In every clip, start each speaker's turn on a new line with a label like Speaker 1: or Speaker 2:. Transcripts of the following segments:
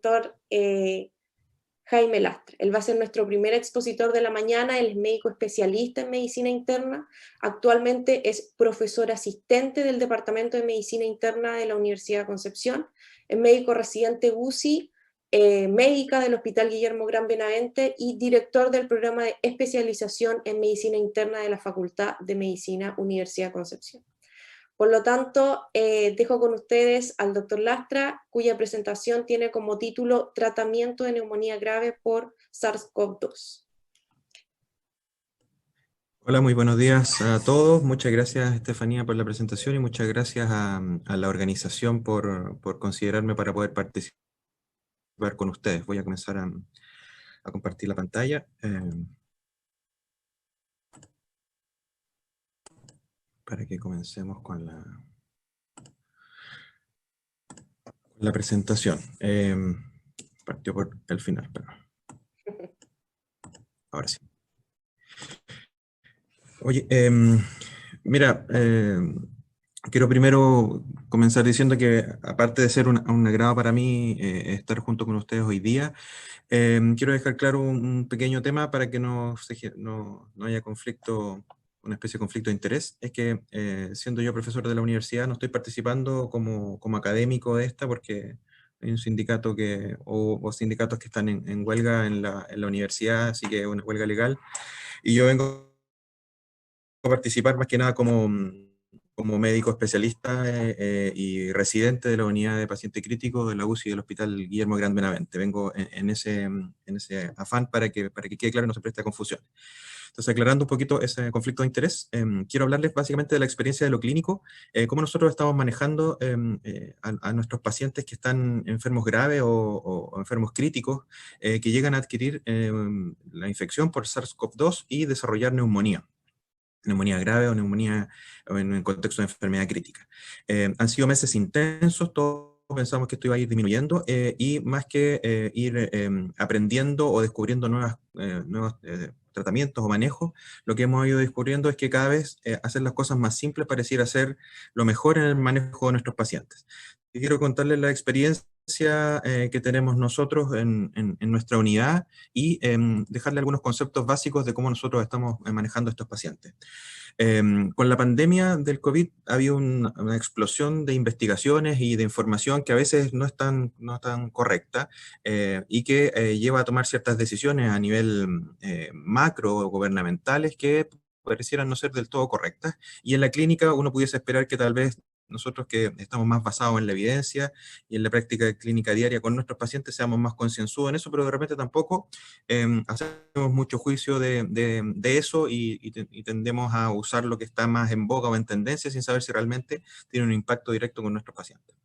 Speaker 1: doctor Jaime Lastra. Él va a ser nuestro primer expositor de la mañana. Él es médico especialista en medicina interna. Actualmente es profesor asistente del Departamento de Medicina Interna de la Universidad de Concepción. Es médico residente UCI, médica del Hospital Guillermo Gran Benavente y director del programa de especialización en medicina interna de la Facultad de Medicina Universidad de Concepción. Por lo tanto, dejo con ustedes al doctor Lastra, cuya presentación tiene como título Tratamiento de neumonía grave por SARS-CoV-2.
Speaker 2: Hola, muy buenos días a todos. Muchas gracias, Estefanía, por la presentación y muchas gracias a la organización por considerarme para poder participar con ustedes. Voy a comenzar a compartir la pantalla para que comencemos con la presentación. Partió por el final, pero ahora sí. Oye, mira, quiero primero comenzar diciendo que, aparte de ser un agrado para mí estar junto con ustedes hoy día, quiero dejar claro un pequeño tema para que no haya conflicto, una especie de conflicto de interés. Es que siendo yo profesor de la universidad, no estoy participando como académico de esta porque hay un sindicato o sindicatos que están en huelga en la universidad, así que es una huelga legal, y yo vengo a participar más que nada como médico especialista y residente de la unidad de paciente crítico de la UCI del Hospital Guillermo Gran Benavente. Vengo en ese afán para que quede claro y no se preste a confusión. Entonces, aclarando un poquito ese conflicto de interés, quiero hablarles básicamente de la experiencia de lo clínico, cómo nosotros estamos manejando a nuestros pacientes que están enfermos graves o enfermos críticos, que llegan a adquirir la infección por SARS-CoV-2 y desarrollar neumonía grave o neumonía en un contexto de enfermedad crítica. Han sido meses intensos, todos pensamos que esto iba a ir disminuyendo y más que ir aprendiendo o descubriendo nuevos tratamientos o manejos, lo que hemos ido descubriendo es que cada vez hacer las cosas más simples pareciera ser lo mejor en el manejo de nuestros pacientes. Y quiero contarles la experiencia que tenemos nosotros en nuestra unidad y dejarle algunos conceptos básicos de cómo nosotros estamos manejando a estos pacientes. Con la pandemia del COVID ha habido una explosión de investigaciones y de información que a veces no es tan correcta y que lleva a tomar ciertas decisiones a nivel macro o gubernamentales que parecieran no ser del todo correctas. Y en la clínica uno pudiese esperar que tal vez nosotros, que estamos más basados en la evidencia y en la práctica clínica diaria con nuestros pacientes, seamos más concienzudos en eso, pero de repente tampoco hacemos mucho juicio de eso y tendemos a usar lo que está más en boga o en tendencia sin saber si realmente tiene un impacto directo con nuestros pacientes.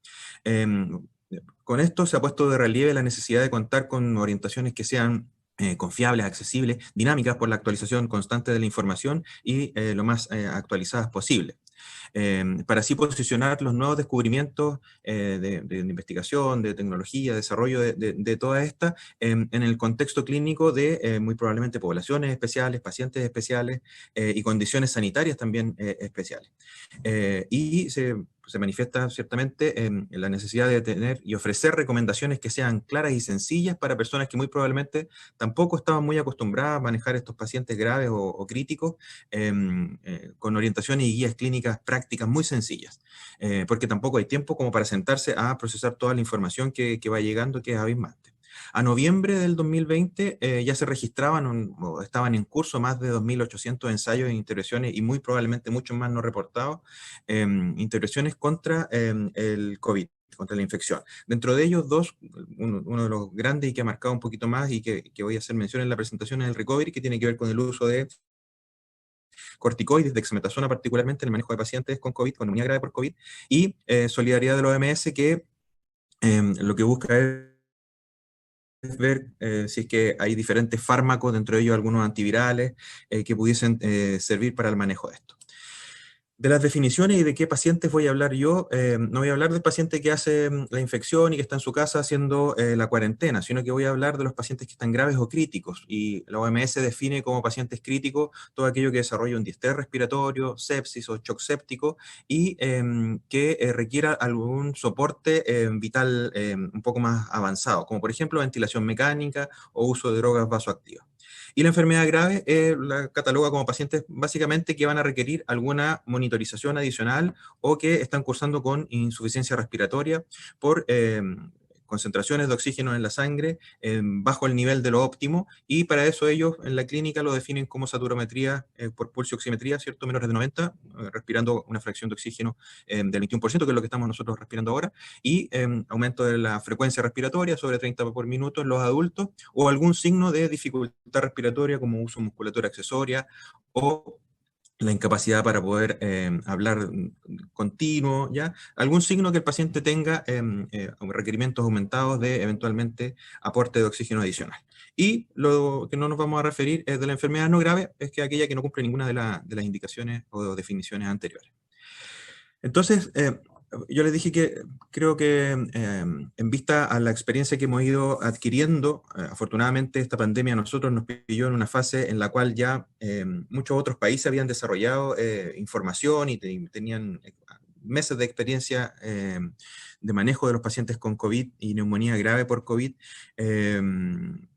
Speaker 2: Con esto se ha puesto de relieve la necesidad de contar con orientaciones que sean confiables, accesibles, dinámicas por la actualización constante de la información y lo más actualizadas posible. Para así posicionar los nuevos descubrimientos de investigación, de tecnología, desarrollo de toda esta en el contexto clínico de muy probablemente poblaciones especiales, pacientes especiales y condiciones sanitarias también especiales. Y se manifiesta ciertamente en la necesidad de tener y ofrecer recomendaciones que sean claras y sencillas para personas que muy probablemente tampoco estaban muy acostumbradas a manejar estos pacientes graves o críticos, con orientaciones y guías clínicas prácticas muy sencillas, porque tampoco hay tiempo como para sentarse a procesar toda la información que va llegando, que es abismante. A noviembre del 2020 ya se registraban o estaban en curso más de 2.800 ensayos e intervenciones y muy probablemente muchos más no reportados, intervenciones contra el COVID, contra la infección. Dentro de ellos uno de los grandes y que ha marcado un poquito más y que voy a hacer mención en la presentación es el recovery, que tiene que ver con el uso de corticoides, dexametasona particularmente en el manejo de pacientes con COVID, con neumonía grave por COVID, y solidaridad de la OMS, que lo que busca es ver si es que hay diferentes fármacos, dentro de ellos algunos antivirales, que pudiesen servir para el manejo de esto. De las definiciones y de qué pacientes voy a hablar yo, no voy a hablar del paciente que hace la infección y que está en su casa haciendo la cuarentena, sino que voy a hablar de los pacientes que están graves o críticos. Y la OMS define como pacientes críticos todo aquello que desarrolla un distrés respiratorio, sepsis o shock séptico y que requiera algún soporte vital un poco más avanzado, como por ejemplo ventilación mecánica o uso de drogas vasoactivas. Y la enfermedad grave la cataloga como pacientes básicamente que van a requerir alguna monitorización adicional o que están cursando con insuficiencia respiratoria por concentraciones de oxígeno en la sangre bajo el nivel de lo óptimo, y para eso ellos en la clínica lo definen como saturometría por pulsioximetría, ¿cierto? Menores de 90, respirando una fracción de oxígeno del 21%, que es lo que estamos nosotros respirando ahora, y aumento de la frecuencia respiratoria sobre 30 por minuto en los adultos, o algún signo de dificultad respiratoria como uso de musculatura accesoria o la incapacidad para poder hablar continuo, ¿ya? Algún signo que el paciente tenga requerimientos aumentados de eventualmente aporte de oxígeno adicional. Y lo que no nos vamos a referir es de la enfermedad no grave, es que aquella que no cumple ninguna de las indicaciones o definiciones anteriores. Entonces, yo les dije que creo que en vista a la experiencia que hemos ido adquiriendo, afortunadamente esta pandemia a nosotros nos pilló en una fase en la cual ya muchos otros países habían desarrollado información y tenían meses de experiencia de manejo de los pacientes con COVID y neumonía grave por COVID,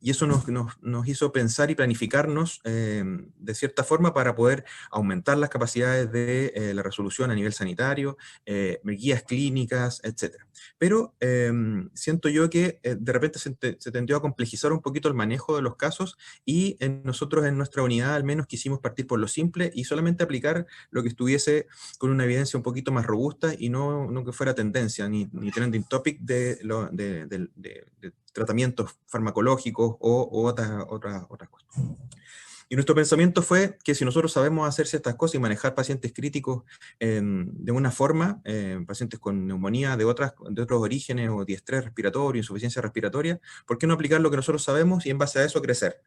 Speaker 2: y eso nos hizo pensar y planificarnos de cierta forma para poder aumentar las capacidades de la resolución a nivel sanitario, guías clínicas, etc. Pero siento yo que de repente se tendió a complejizar un poquito el manejo de los casos, y nosotros en nuestra unidad al menos quisimos partir por lo simple y solamente aplicar lo que estuviese con una evidencia un poquito más robusta y no que fuera tendencia ni trending topic de tratamientos farmacológicos o otras cosas. Y nuestro pensamiento fue que si nosotros sabemos hacer ciertas cosas y manejar pacientes críticos de una forma, pacientes con neumonía de otros orígenes o diestrés respiratorio, insuficiencia respiratoria, ¿por qué no aplicar lo que nosotros sabemos y en base a eso crecer?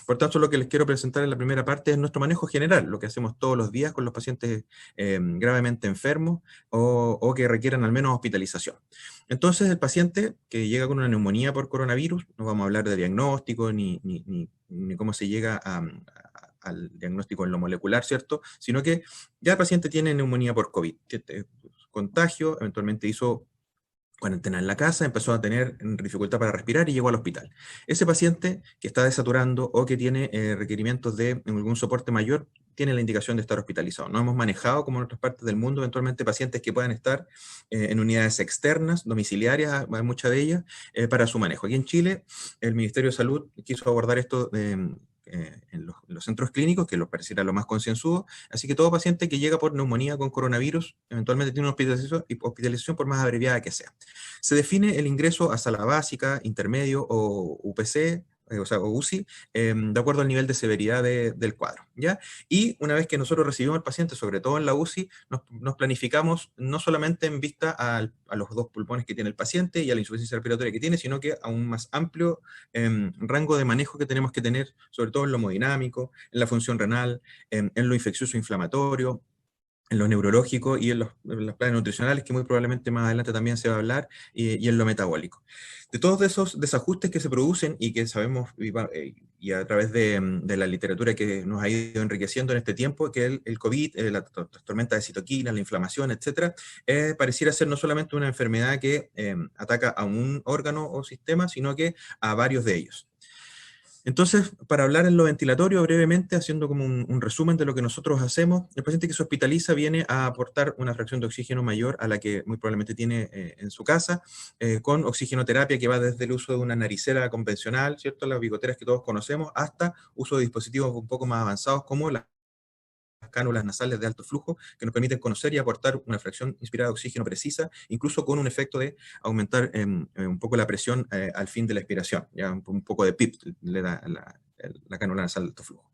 Speaker 2: Por tanto, lo que les quiero presentar en la primera parte es nuestro manejo general, lo que hacemos todos los días con los pacientes gravemente enfermos o que requieran al menos hospitalización. Entonces, el paciente que llega con una neumonía por coronavirus, no vamos a hablar de diagnóstico ni cómo se llega al diagnóstico en lo molecular, ¿cierto? Sino que ya el paciente tiene neumonía por COVID, contagio, eventualmente hizo cuarentena en la casa, empezó a tener dificultad para respirar y llegó al hospital. Ese paciente que está desaturando o que tiene requerimientos de algún soporte mayor, tiene la indicación de estar hospitalizado. No hemos manejado, como en otras partes del mundo, eventualmente pacientes que puedan estar en unidades externas, domiciliarias, hay muchas de ellas, para su manejo. Aquí en Chile, el Ministerio de Salud quiso abordar esto en los centros clínicos, que lo pareciera lo más concienzudo, así que todo paciente que llega por neumonía con coronavirus eventualmente tiene una hospitalización por más abreviada que sea. Se define el ingreso a sala básica, intermedio o UPC, o UCI, de acuerdo al nivel de severidad del cuadro, ¿ya? Y una vez que nosotros recibimos al paciente, sobre todo en la UCI, nos planificamos no solamente en vista a los dos pulmones que tiene el paciente y a la insuficiencia respiratoria que tiene, sino que a un más amplio rango de manejo que tenemos que tener, sobre todo en lo hemodinámico, en la función renal, en lo infeccioso inflamatorio, en lo neurológico y en los planes nutricionales, que muy probablemente más adelante también se va a hablar, y en lo metabólico. De todos esos desajustes que se producen y que sabemos, y a través de la literatura que nos ha ido enriqueciendo en este tiempo, que el COVID, las tormentas de citoquinas, la inflamación, etcétera, pareciera ser no solamente una enfermedad que ataca a un órgano o sistema, sino que a varios de ellos. Entonces, para hablar en lo ventilatorio brevemente, haciendo como un resumen de lo que nosotros hacemos, el paciente que se hospitaliza viene a aportar una fracción de oxígeno mayor a la que muy probablemente tiene en su casa, con oxigenoterapia que va desde el uso de una naricera convencional, ¿cierto? Las bigoteras que todos conocemos, hasta uso de dispositivos un poco más avanzados como las cánulas nasales de alto flujo, que nos permiten conocer y aportar una fracción inspirada de oxígeno precisa, incluso con un efecto de aumentar un poco la presión al fin de la expiración, ya un poco de PIP le da la cánula nasal de alto flujo.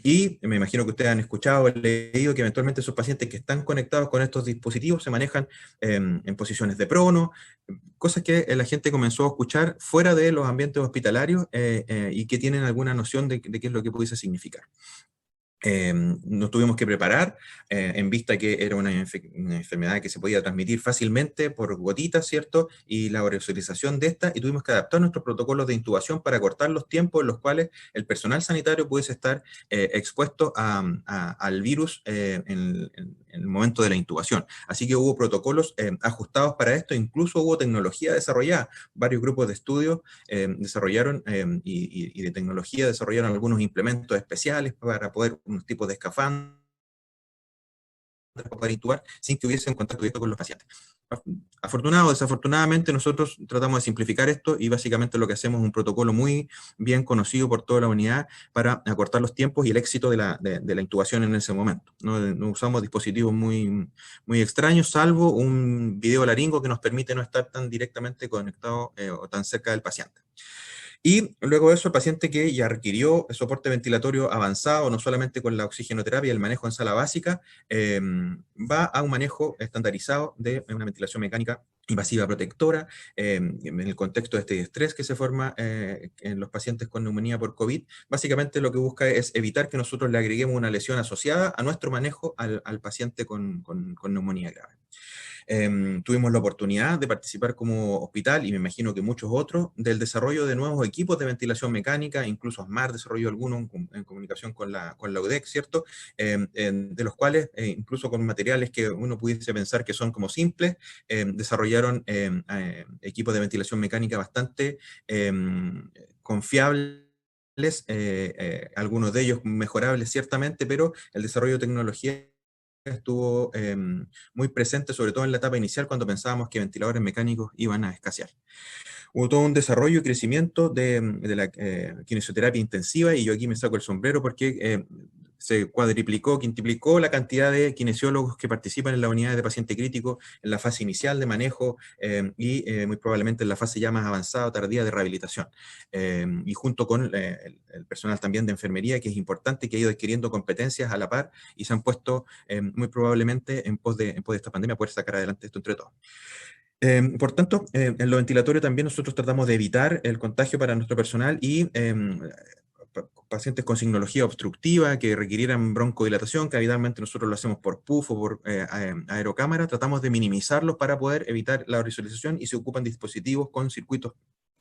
Speaker 2: Y me imagino que ustedes han escuchado o leído que eventualmente esos pacientes que están conectados con estos dispositivos se manejan en posiciones de prono, cosas que la gente comenzó a escuchar fuera de los ambientes hospitalarios y que tienen alguna noción de qué es lo que pudiese significar. Nos tuvimos que preparar en vista que era una enfermedad que se podía transmitir fácilmente por gotitas, ¿cierto? Y la aerosolización de esta, y tuvimos que adaptar nuestros protocolos de intubación para cortar los tiempos en los cuales el personal sanitario pudiese estar expuesto al virus en el momento de la intubación. Así que hubo protocolos ajustados para esto, incluso hubo tecnología desarrollada. Varios grupos de estudios desarrollaron y de tecnología desarrollaron algunos implementos especiales para poder unos tipos de escafandras para poder intubar sin que hubiese un contacto directo con los pacientes. Afortunado o desafortunadamente, nosotros tratamos de simplificar esto y básicamente lo que hacemos es un protocolo muy bien conocido por toda la unidad para acortar los tiempos y el éxito de la intubación en ese momento. No usamos dispositivos muy extraños, salvo un video laringo que nos permite no estar tan directamente conectado o tan cerca del paciente. Y luego de eso, el paciente que ya requirió soporte ventilatorio avanzado, no solamente con la oxigenoterapia y el manejo en sala básica, va a un manejo estandarizado de una ventilación mecánica invasiva protectora, en el contexto de este estrés que se forma en los pacientes con neumonía por COVID. Básicamente lo que busca es evitar que nosotros le agreguemos una lesión asociada a nuestro manejo al paciente con neumonía grave. Tuvimos la oportunidad de participar como hospital, y me imagino que muchos otros, del desarrollo de nuevos equipos de ventilación mecánica, incluso ASMAR desarrolló algunos en comunicación con la UDEC, ¿cierto? De los cuales, incluso con materiales que uno pudiese pensar que son como simples, desarrollaron equipos de ventilación mecánica bastante confiables, algunos de ellos mejorables ciertamente, pero el desarrollo de tecnología estuvo muy presente, sobre todo en la etapa inicial, cuando pensábamos que ventiladores mecánicos iban a escasear. Hubo todo un desarrollo y crecimiento de la kinesioterapia intensiva, y yo aquí me saco el sombrero porque se cuadriplicó, quintuplicó la cantidad de kinesiólogos que participan en la unidad de paciente crítico en la fase inicial de manejo y muy probablemente en la fase ya más avanzada o tardía de rehabilitación. Y junto con el personal también de enfermería, que es importante, que ha ido adquiriendo competencias a la par y se han puesto muy probablemente en pos de esta pandemia poder sacar adelante esto entre todos. Por tanto, en lo ventilatorio también nosotros tratamos de evitar el contagio para nuestro personal y pacientes con signología obstructiva que requirieran broncodilatación, que habitualmente nosotros lo hacemos por PUF o por aerocámara, tratamos de minimizarlos para poder evitar la aerosolización, y se ocupan dispositivos con circuitos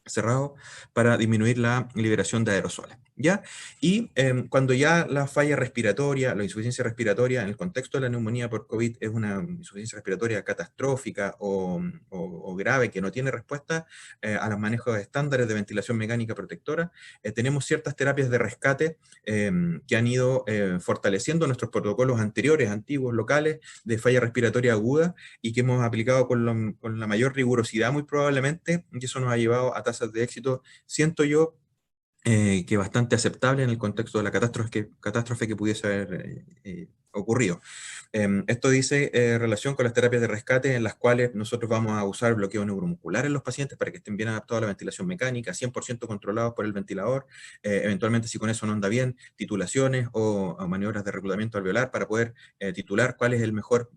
Speaker 2: cerrado para disminuir la liberación de aerosoles, ¿ya? Y cuando ya la falla respiratoria, la insuficiencia respiratoria en el contexto de la neumonía por COVID es una insuficiencia respiratoria catastrófica o grave que no tiene respuesta a los manejos estándares de ventilación mecánica protectora, tenemos ciertas terapias de rescate que han ido fortaleciendo nuestros protocolos anteriores, antiguos, locales, de falla respiratoria aguda, y que hemos aplicado con la mayor rigurosidad muy probablemente, y eso nos ha llevado a tasas de éxito, siento yo, que bastante aceptable en el contexto de la catástrofe que pudiese haber ocurrido. Esto dice relación con las terapias de rescate, en las cuales nosotros vamos a usar bloqueo neuromuscular en los pacientes para que estén bien adaptados a la ventilación mecánica, 100% controlados por el ventilador, eventualmente, si con eso no anda bien, titulaciones o maniobras de reclutamiento alveolar para poder titular cuál es el mejor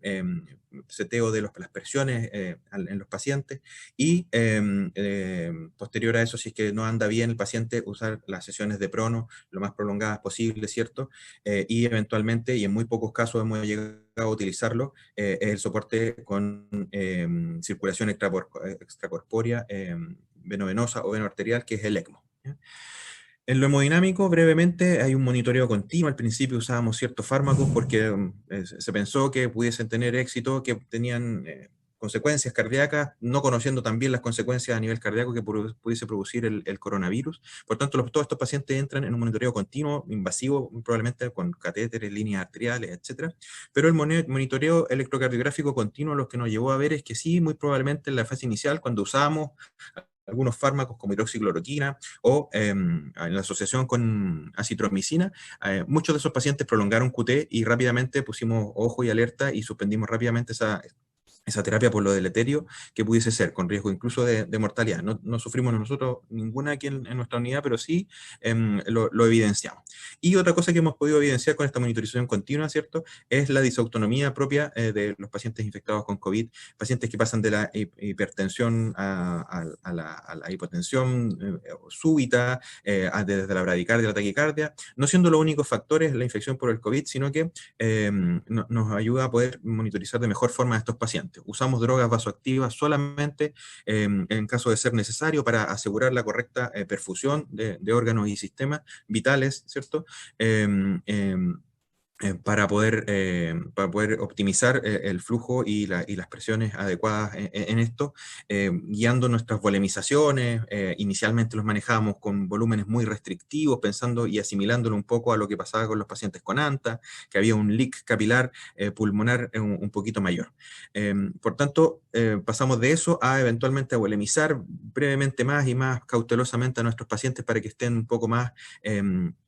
Speaker 2: seteo de las presiones en los pacientes, y posterior a eso, si es que no anda bien el paciente, usar las sesiones de prono lo más prolongadas posible, ¿cierto? Y eventualmente, y en muy pocos casos hemos llegado a utilizarlo, es el soporte con circulación extracorpórea, venovenosa o venoarterial, que es el ECMO, ¿ya? En lo hemodinámico, brevemente, hay un monitoreo continuo. Al principio usábamos ciertos fármacos porque se pensó que pudiesen tener éxito, que tenían consecuencias cardíacas, no conociendo también las consecuencias a nivel cardíaco que pudiese producir el coronavirus. Por tanto, todos estos pacientes entran en un monitoreo continuo, invasivo, probablemente con catéteres, líneas arteriales, etc. Pero el monitoreo electrocardiográfico continuo lo que nos llevó a ver es que sí, muy probablemente en la fase inicial, cuando usábamos algunos fármacos como hidroxicloroquina o en la asociación con acitromicina, muchos de esos pacientes prolongaron QT y rápidamente pusimos ojo y alerta y suspendimos rápidamente esa terapia por lo deleterio que pudiese ser, con riesgo incluso de mortalidad. No sufrimos nosotros ninguna aquí en nuestra unidad, pero sí lo evidenciamos. Y otra cosa que hemos podido evidenciar con esta monitorización continua, ¿cierto?, es la disautonomía propia de los pacientes infectados con COVID, pacientes que pasan de la hipertensión a la hipotensión súbita, desde la bradicardia a la taquicardia, no siendo los únicos factores la infección por el COVID, sino que nos ayuda a poder monitorizar de mejor forma a estos pacientes. Usamos drogas vasoactivas solamente en caso de ser necesario para asegurar la correcta perfusión de órganos y sistemas vitales, ¿cierto? Para poder optimizar el flujo y las presiones adecuadas en esto, guiando nuestras volemizaciones. Inicialmente los manejábamos con volúmenes muy restrictivos, pensando y asimilándolo un poco a lo que pasaba con los pacientes con ANTA, que había un leak capilar pulmonar un poquito mayor. Por tanto, pasamos de eso a eventualmente a volemizar brevemente más y más cautelosamente a nuestros pacientes para que estén un poco más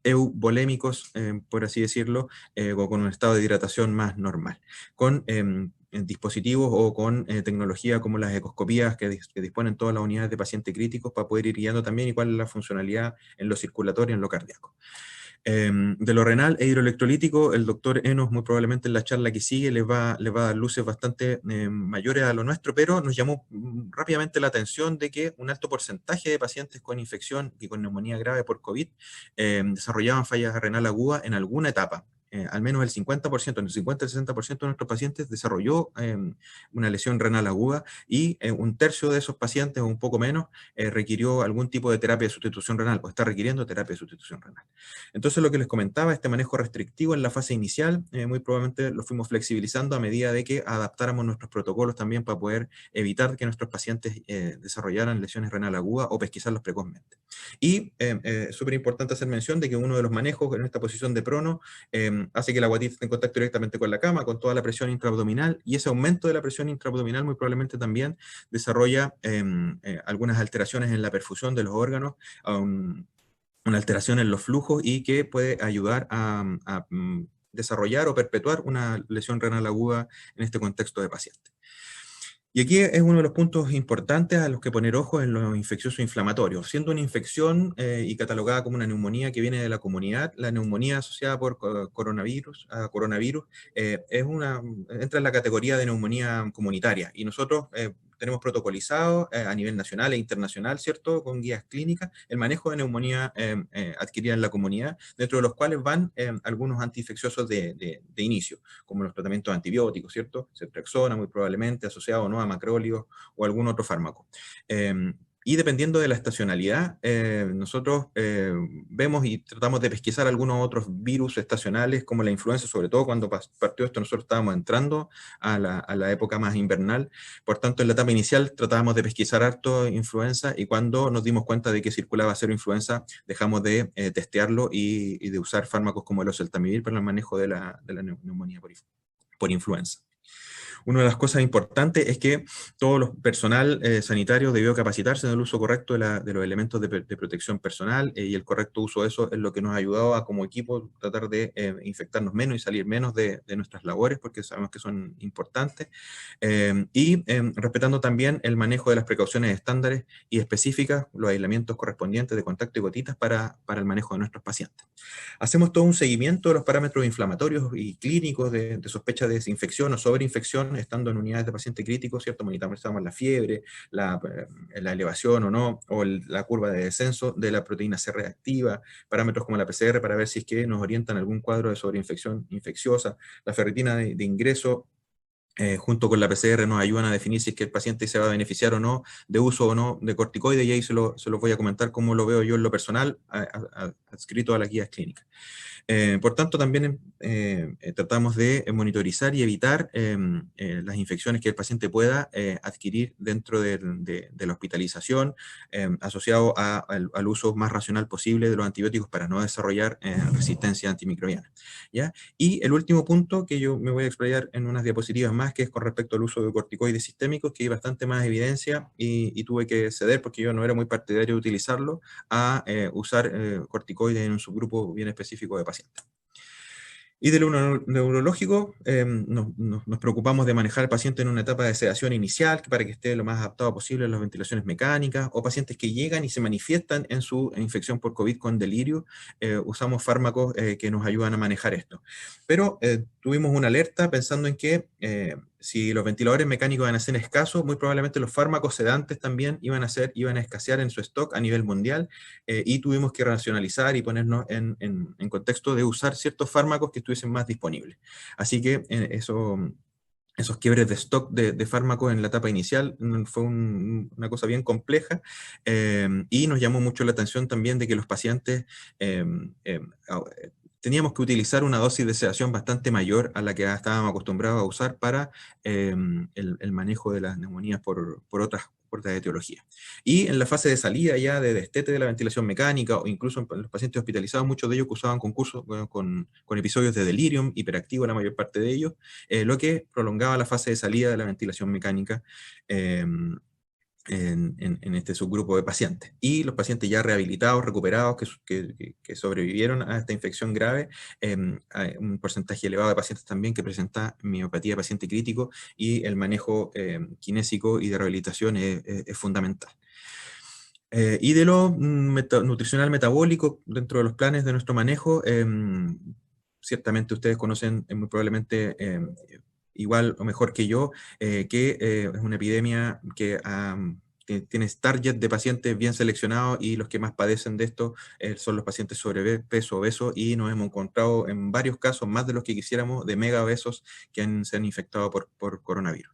Speaker 2: euvolémicos, por así decirlo, o con un estado de hidratación más normal, con dispositivos o con tecnología como las ecoscopías que disponen todas las unidades de pacientes críticos para poder ir guiando también y cuál es la funcionalidad en lo circulatorio y en lo cardíaco. De lo renal e hidroelectrolítico, el doctor Enos muy probablemente en la charla que sigue les va a dar luces bastante mayores a lo nuestro, pero nos llamó rápidamente la atención de que un alto porcentaje de pacientes con infección y con neumonía grave por COVID desarrollaban falla renal aguda en alguna etapa. Al menos el 50%, el 50 al 60% de nuestros pacientes desarrolló una lesión renal aguda y un tercio de esos pacientes, o un poco menos, requirió algún tipo de terapia de sustitución renal o está requiriendo terapia de sustitución renal. Entonces, lo que les comentaba, este manejo restrictivo en la fase inicial, muy probablemente lo fuimos flexibilizando a medida de que adaptáramos nuestros protocolos también para poder evitar que nuestros pacientes desarrollaran lesiones renal agudas o pesquisarlos precozmente. Y súper importante hacer mención de que uno de los manejos en esta posición de prono hace que la guatita esté en contacto directamente con la cama, con toda la presión intraabdominal, y ese aumento de la presión intraabdominal muy probablemente también desarrolla algunas alteraciones en la perfusión de los órganos, una alteración en los flujos y que puede ayudar a desarrollar o perpetuar una lesión renal aguda en este contexto de paciente. Y aquí es uno de los puntos importantes a los que poner ojo en lo infeccioso inflamatorio. Siendo una infección y catalogada como una neumonía que viene de la comunidad, la neumonía asociada por coronavirus entra en la categoría de neumonía comunitaria. Y nosotros tenemos protocolizado a nivel nacional e internacional, ¿cierto?, con guías clínicas, el manejo de neumonía adquirida en la comunidad, dentro de los cuales van algunos antiinfecciosos de inicio, como los tratamientos antibióticos, ¿cierto? Ceftriaxona, muy probablemente, asociado o no a macrólidos o algún otro fármaco. Y dependiendo de la estacionalidad, nosotros vemos y tratamos de pesquisar algunos otros virus estacionales, como la influenza, sobre todo cuando partió esto, nosotros estábamos entrando a la época más invernal. Por tanto, en la etapa inicial tratábamos de pesquisar harto influenza, y cuando nos dimos cuenta de que circulaba cero influenza, dejamos de testearlo y de usar fármacos como el oseltamivir para el manejo de la neumonía por influenza. Una de las cosas importantes es que todo el personal sanitario debió capacitarse en el uso correcto de los elementos de protección personal, y el correcto uso de eso es lo que nos ha ayudado a, como equipo, tratar de infectarnos menos y salir menos de nuestras labores, porque sabemos que son importantes, y respetando también el manejo de las precauciones estándares y específicas, los aislamientos correspondientes de contacto y gotitas para el manejo de nuestros pacientes. Hacemos todo un seguimiento de los parámetros inflamatorios y clínicos de sospecha de desinfección o sobreinfección, estando en unidades de paciente crítico, ¿cierto? Monitorizamos la fiebre, la elevación o no, o la curva de descenso de la proteína C reactiva, parámetros como la PCR para ver si es que nos orientan algún cuadro de sobreinfección infecciosa, la ferritina de ingreso. Junto con la PCR nos ayudan a definir si es que el paciente se va a beneficiar o no de uso o no de corticoides, y ahí se los voy a comentar cómo lo veo yo en lo personal, adscrito a las guías clínicas. Por tanto, también tratamos de monitorizar y evitar las infecciones que el paciente pueda adquirir dentro de la hospitalización, asociado al uso más racional posible de los antibióticos para no desarrollar resistencia antimicrobiana, ¿ya? Y el último punto que yo me voy a explayar en unas diapositivas más, que es con respecto al uso de corticoides sistémicos, que hay bastante más evidencia y tuve que ceder porque yo no era muy partidario de utilizarlo, a usar corticoides en un subgrupo bien específico de pacientes. Y de lo neurológico, nos preocupamos de manejar al paciente en una etapa de sedación inicial para que esté lo más adaptado posible a las ventilaciones mecánicas, o pacientes que llegan y se manifiestan en su infección por COVID con delirio. Usamos fármacos que nos ayudan a manejar esto. Pero tuvimos una alerta pensando en que si los ventiladores mecánicos iban a ser escasos, muy probablemente los fármacos sedantes también iban a escasear en su stock a nivel mundial, y tuvimos que racionalizar y ponernos en contexto de usar ciertos fármacos que estuviesen más disponibles. Así que esos quiebres de stock de fármacos en la etapa inicial fue una cosa bien compleja, y nos llamó mucho la atención también de que los pacientes eh, eh, teníamos que utilizar una dosis de sedación bastante mayor a la que estábamos acostumbrados a usar para el manejo de las neumonías por otras etiologías. Y en la fase de salida ya de destete de la ventilación mecánica, o incluso en los pacientes hospitalizados, muchos de ellos cursaban con episodios de delirium hiperactivo, la mayor parte de ellos, lo que prolongaba la fase de salida de la ventilación mecánica eh, en este subgrupo de pacientes. Y los pacientes ya rehabilitados, recuperados, que sobrevivieron a esta infección grave, hay un porcentaje elevado de pacientes también que presenta miopatía de paciente crítico, y el manejo kinésico y de rehabilitación es fundamental. Y de lo nutricional metabólico, dentro de los planes de nuestro manejo, ciertamente ustedes conocen muy probablemente igual o mejor que yo, que es una epidemia que tiene target de pacientes bien seleccionados, y los que más padecen de esto son los pacientes sobrepeso, obesos, y nos hemos encontrado en varios casos, más de los que quisiéramos, de mega obesos que se han infectado por coronavirus.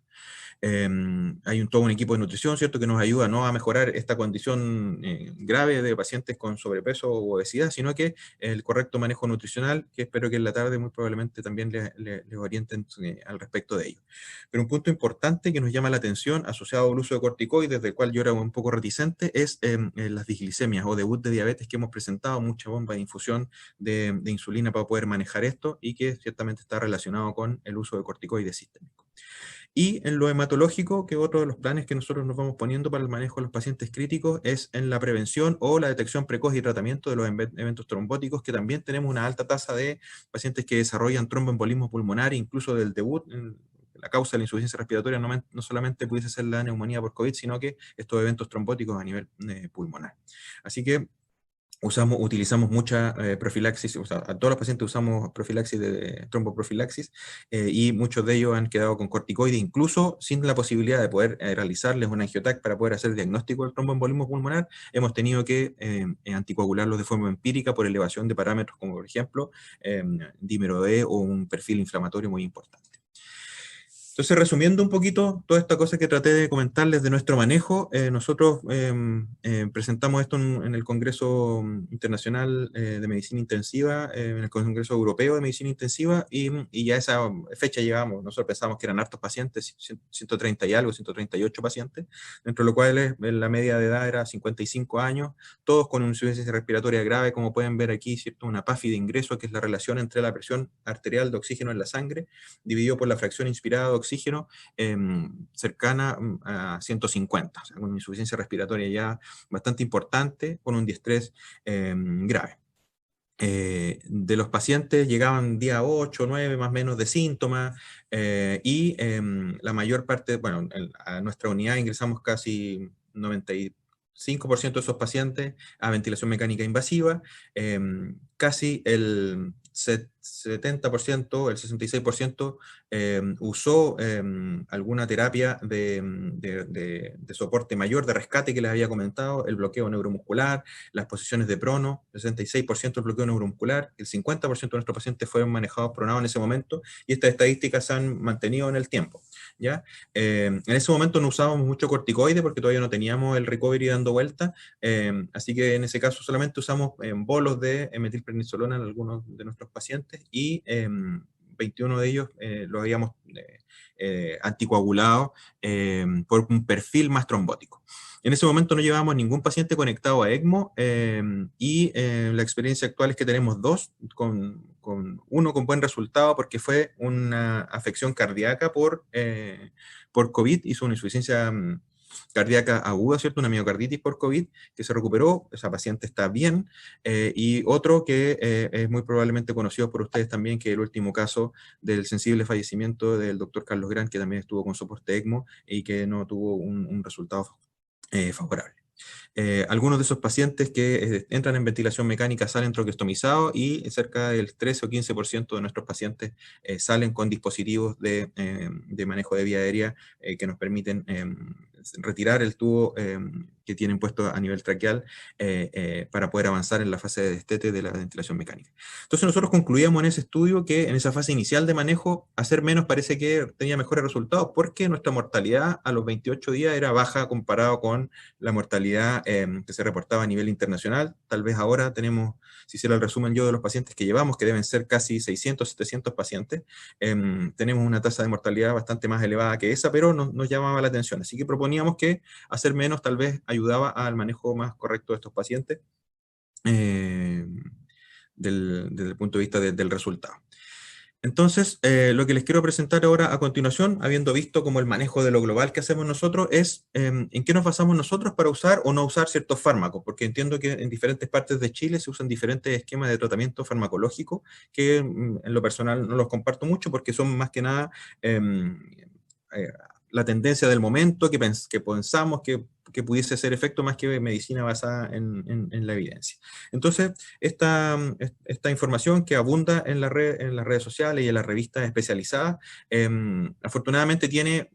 Speaker 2: Hay todo un equipo de nutrición, ¿cierto?, que nos ayuda no a mejorar esta condición grave de pacientes con sobrepeso u obesidad, sino que el correcto manejo nutricional, que espero que en la tarde muy probablemente también les orienten al respecto de ello. Pero un punto importante que nos llama la atención, asociado al uso de corticoides, del cual yo era un poco reticente, es las disglicemias o debut de diabetes que hemos presentado, mucha bomba de infusión de insulina para poder manejar esto, y que ciertamente está relacionado con el uso de corticoides sistémicos. Y en lo hematológico, que otro de los planes que nosotros nos vamos poniendo para el manejo de los pacientes críticos es en la prevención o la detección precoz y tratamiento de los eventos trombóticos, que también tenemos una alta tasa de pacientes que desarrollan tromboembolismo pulmonar, incluso del debut. La causa de la insuficiencia respiratoria no solamente pudiese ser la neumonía por COVID, sino que estos eventos trombóticos a nivel pulmonar. Así que utilizamos mucha profilaxis, o sea, a todos los pacientes usamos profilaxis de tromboprofilaxis, y muchos de ellos han quedado con corticoides, incluso sin la posibilidad de poder realizarles un angiotac para poder hacer el diagnóstico del tromboembolismo pulmonar. Hemos tenido que anticoagularlos de forma empírica por elevación de parámetros como, por ejemplo, dímero D o un perfil inflamatorio muy importante. Entonces, resumiendo un poquito toda esta cosa que traté de comentarles de nuestro manejo, nosotros presentamos esto en el Congreso Internacional de Medicina Intensiva, en el Congreso Europeo de Medicina Intensiva, y ya esa fecha llevamos, nosotros pensamos que eran hartos pacientes, 130 y algo, 138 pacientes, dentro de lo cual la media de edad era 55 años, todos con una insuficiencia respiratoria grave, como pueden ver aquí, ¿cierto? Una PAFI de ingreso, que es la relación entre la presión arterial de oxígeno en la sangre, dividido por la fracción inspirada de oxígeno, cercana a 150, o sea, con una insuficiencia respiratoria ya bastante importante, con un diestrés grave. De los pacientes llegaban día 8, 9 más o menos de síntomas, y la mayor parte, bueno, a nuestra unidad ingresamos casi 95% de esos pacientes a ventilación mecánica invasiva, casi el 70%, el 66% usó alguna terapia de soporte mayor, de rescate que les había comentado, el bloqueo neuromuscular, las posiciones de prono, el 66% el bloqueo neuromuscular, el 50% de nuestros pacientes fueron manejados pronados en ese momento, y estas estadísticas se han mantenido en el tiempo, ¿ya? En ese momento no usábamos mucho corticoide porque todavía no teníamos el recovery dando vuelta, así que en ese caso solamente usamos bolos de metilprednisolona en algunos de nuestros pacientes, y 21 de ellos los habíamos anticoagulado por un perfil más trombótico. En ese momento no llevábamos ningún paciente conectado a ECMO, y la experiencia actual es que tenemos dos, uno con buen resultado porque fue una afección cardíaca por COVID, hizo una insuficiencia cardíaca aguda, ¿cierto? Una miocarditis por COVID, que se recuperó, esa paciente está bien, y otro que es muy probablemente conocido por ustedes también, que es el último caso del sensible fallecimiento del doctor Carlos Gran, que también estuvo con soporte ECMO y que no tuvo un resultado favorable. Algunos de esos pacientes que entran en ventilación mecánica salen troquestomizados y cerca del 13 o 15% de nuestros pacientes salen con dispositivos de manejo de vía aérea que nos permiten retirar el tubo que tienen puesto a nivel traqueal para poder avanzar en la fase de destete de la ventilación mecánica. Entonces nosotros concluíamos en ese estudio que en esa fase inicial de manejo, hacer menos parece que tenía mejores resultados porque nuestra mortalidad a los 28 días era baja comparado con la mortalidad que se reportaba a nivel internacional. Tal vez ahora tenemos, si hiciera el resumen yo de los pacientes que llevamos, que deben ser casi 600, 700 pacientes, tenemos una tasa de mortalidad bastante más elevada que esa, pero nos llamaba la atención. Así que proponíamos que hacer menos tal vez ayudaba al manejo más correcto de estos pacientes desde el punto de vista del resultado. Entonces, lo que les quiero presentar ahora a continuación, habiendo visto como el manejo de lo global que hacemos nosotros, es en qué nos basamos nosotros para usar o no usar ciertos fármacos, porque entiendo que en diferentes partes de Chile se usan diferentes esquemas de tratamiento farmacológico, que en lo personal no los comparto mucho porque son más que nada la tendencia del momento, que pensamos que pudiese ser efecto más que medicina basada en la evidencia. Entonces, esta información que abunda en las redes sociales y en las revistas especializadas, afortunadamente tiene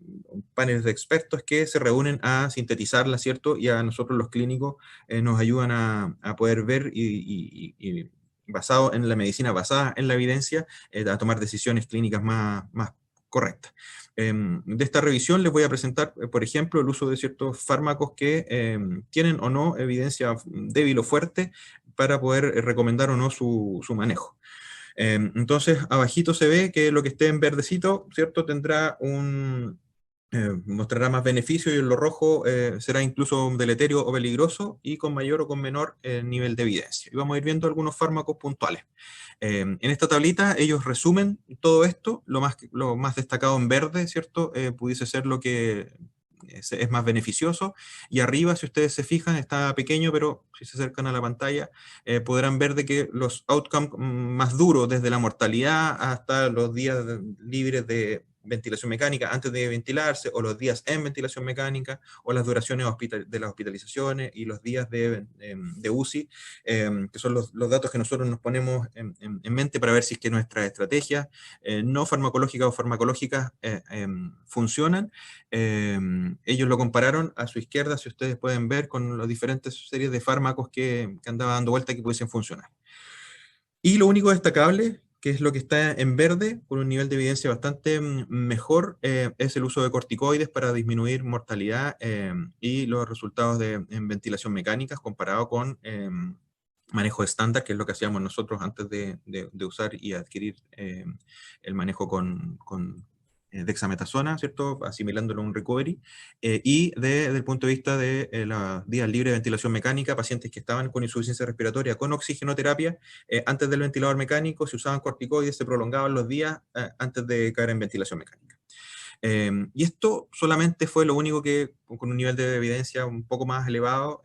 Speaker 2: paneles de expertos que se reúnen a sintetizarla, ¿cierto? Y a nosotros los clínicos nos ayudan a poder ver y basado en la medicina, basada en la evidencia, a tomar decisiones clínicas más correctas. De esta revisión les voy a presentar, por ejemplo, el uso de ciertos fármacos que tienen o no evidencia débil o fuerte para poder recomendar o no su manejo. Entonces, abajito se ve que lo que esté en verdecito, ¿cierto? Tendrá mostrará más beneficio y en lo rojo será incluso deleterio o peligroso y con mayor o con menor nivel de evidencia. Y vamos a ir viendo algunos fármacos puntuales. En esta tablita ellos resumen todo esto, lo más destacado en verde, ¿cierto? Pudiese ser lo que es más beneficioso, y arriba, si ustedes se fijan, está pequeño, pero si se acercan a la pantalla, podrán ver de que los outcomes más duros, desde la mortalidad hasta los días libres de ventilación mecánica antes de ventilarse, o los días en ventilación mecánica, o las duraciones de las hospitalizaciones y los días de UCI, que son los datos que nosotros nos ponemos en mente para ver si es que nuestras estrategias no farmacológicas o farmacológicas funcionan. Ellos lo compararon a su izquierda, si ustedes pueden ver, con las diferentes series de fármacos que andaban dando vuelta que pudiesen funcionar. Y lo único destacable, que es lo que está en verde, con un nivel de evidencia bastante mejor, es el uso de corticoides para disminuir mortalidad y los resultados en ventilación mecánica comparado con manejo estándar, que es lo que hacíamos nosotros antes de usar y adquirir el manejo con dexametasona, ¿cierto? Asimilándolo a un recovery, y desde el punto de vista de la días libre de ventilación mecánica, pacientes que estaban con insuficiencia respiratoria, con oxigenoterapia, antes del ventilador mecánico, se usaban corticoides, se prolongaban los días antes de caer en ventilación mecánica. Y esto solamente fue lo único que, con un nivel de evidencia un poco más elevado,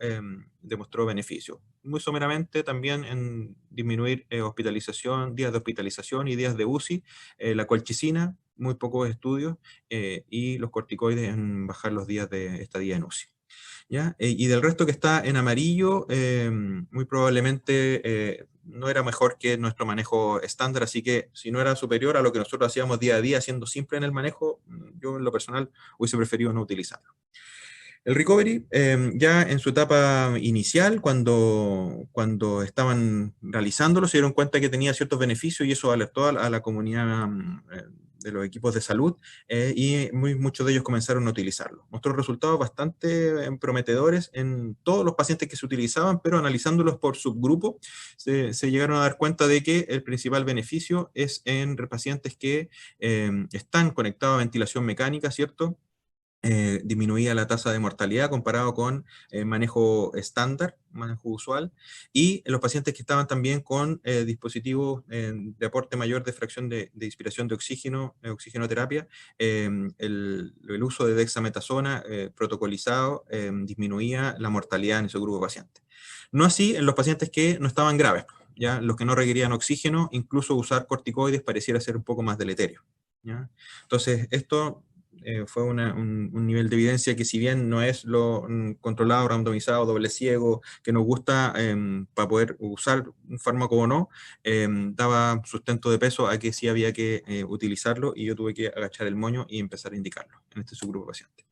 Speaker 2: demostró beneficio. Muy someramente también en disminuir hospitalización, días de hospitalización y días de UCI, la colchicina, muy pocos estudios, y los corticoides en bajar los días de estadía en UCI. ¿Ya? Y del resto que está en amarillo, muy probablemente no era mejor que nuestro manejo estándar, así que si no era superior a lo que nosotros hacíamos día a día, siendo simple en el manejo, yo en lo personal hubiese preferido no utilizarlo. El recovery, ya en su etapa inicial, cuando estaban realizándolo, se dieron cuenta que tenía ciertos beneficios y eso alertó a la comunidad de los equipos de salud y muchos de ellos comenzaron a utilizarlo. Mostró resultados bastante prometedores en todos los pacientes que se utilizaban, pero analizándolos por subgrupo, se llegaron a dar cuenta de que el principal beneficio es en pacientes que están conectados a ventilación mecánica, ¿cierto? disminuía la tasa de mortalidad comparado con manejo estándar, manejo usual, y los pacientes que estaban también con dispositivos de aporte mayor de fracción de inspiración de oxígeno, oxigenoterapia, el uso de dexametasona protocolizado disminuía la mortalidad en ese grupo de pacientes. No así en los pacientes que no estaban graves, ¿ya? Los que no requerían oxígeno, incluso usar corticoides pareciera ser un poco más deleterio, ¿ya? Entonces, esto fue un nivel de evidencia que, si bien no es lo controlado, randomizado, doble ciego, que nos gusta para poder usar un fármaco o no, daba sustento de peso a que sí había que utilizarlo, y yo tuve que agachar el moño y empezar a indicarlo en este subgrupo de pacientes.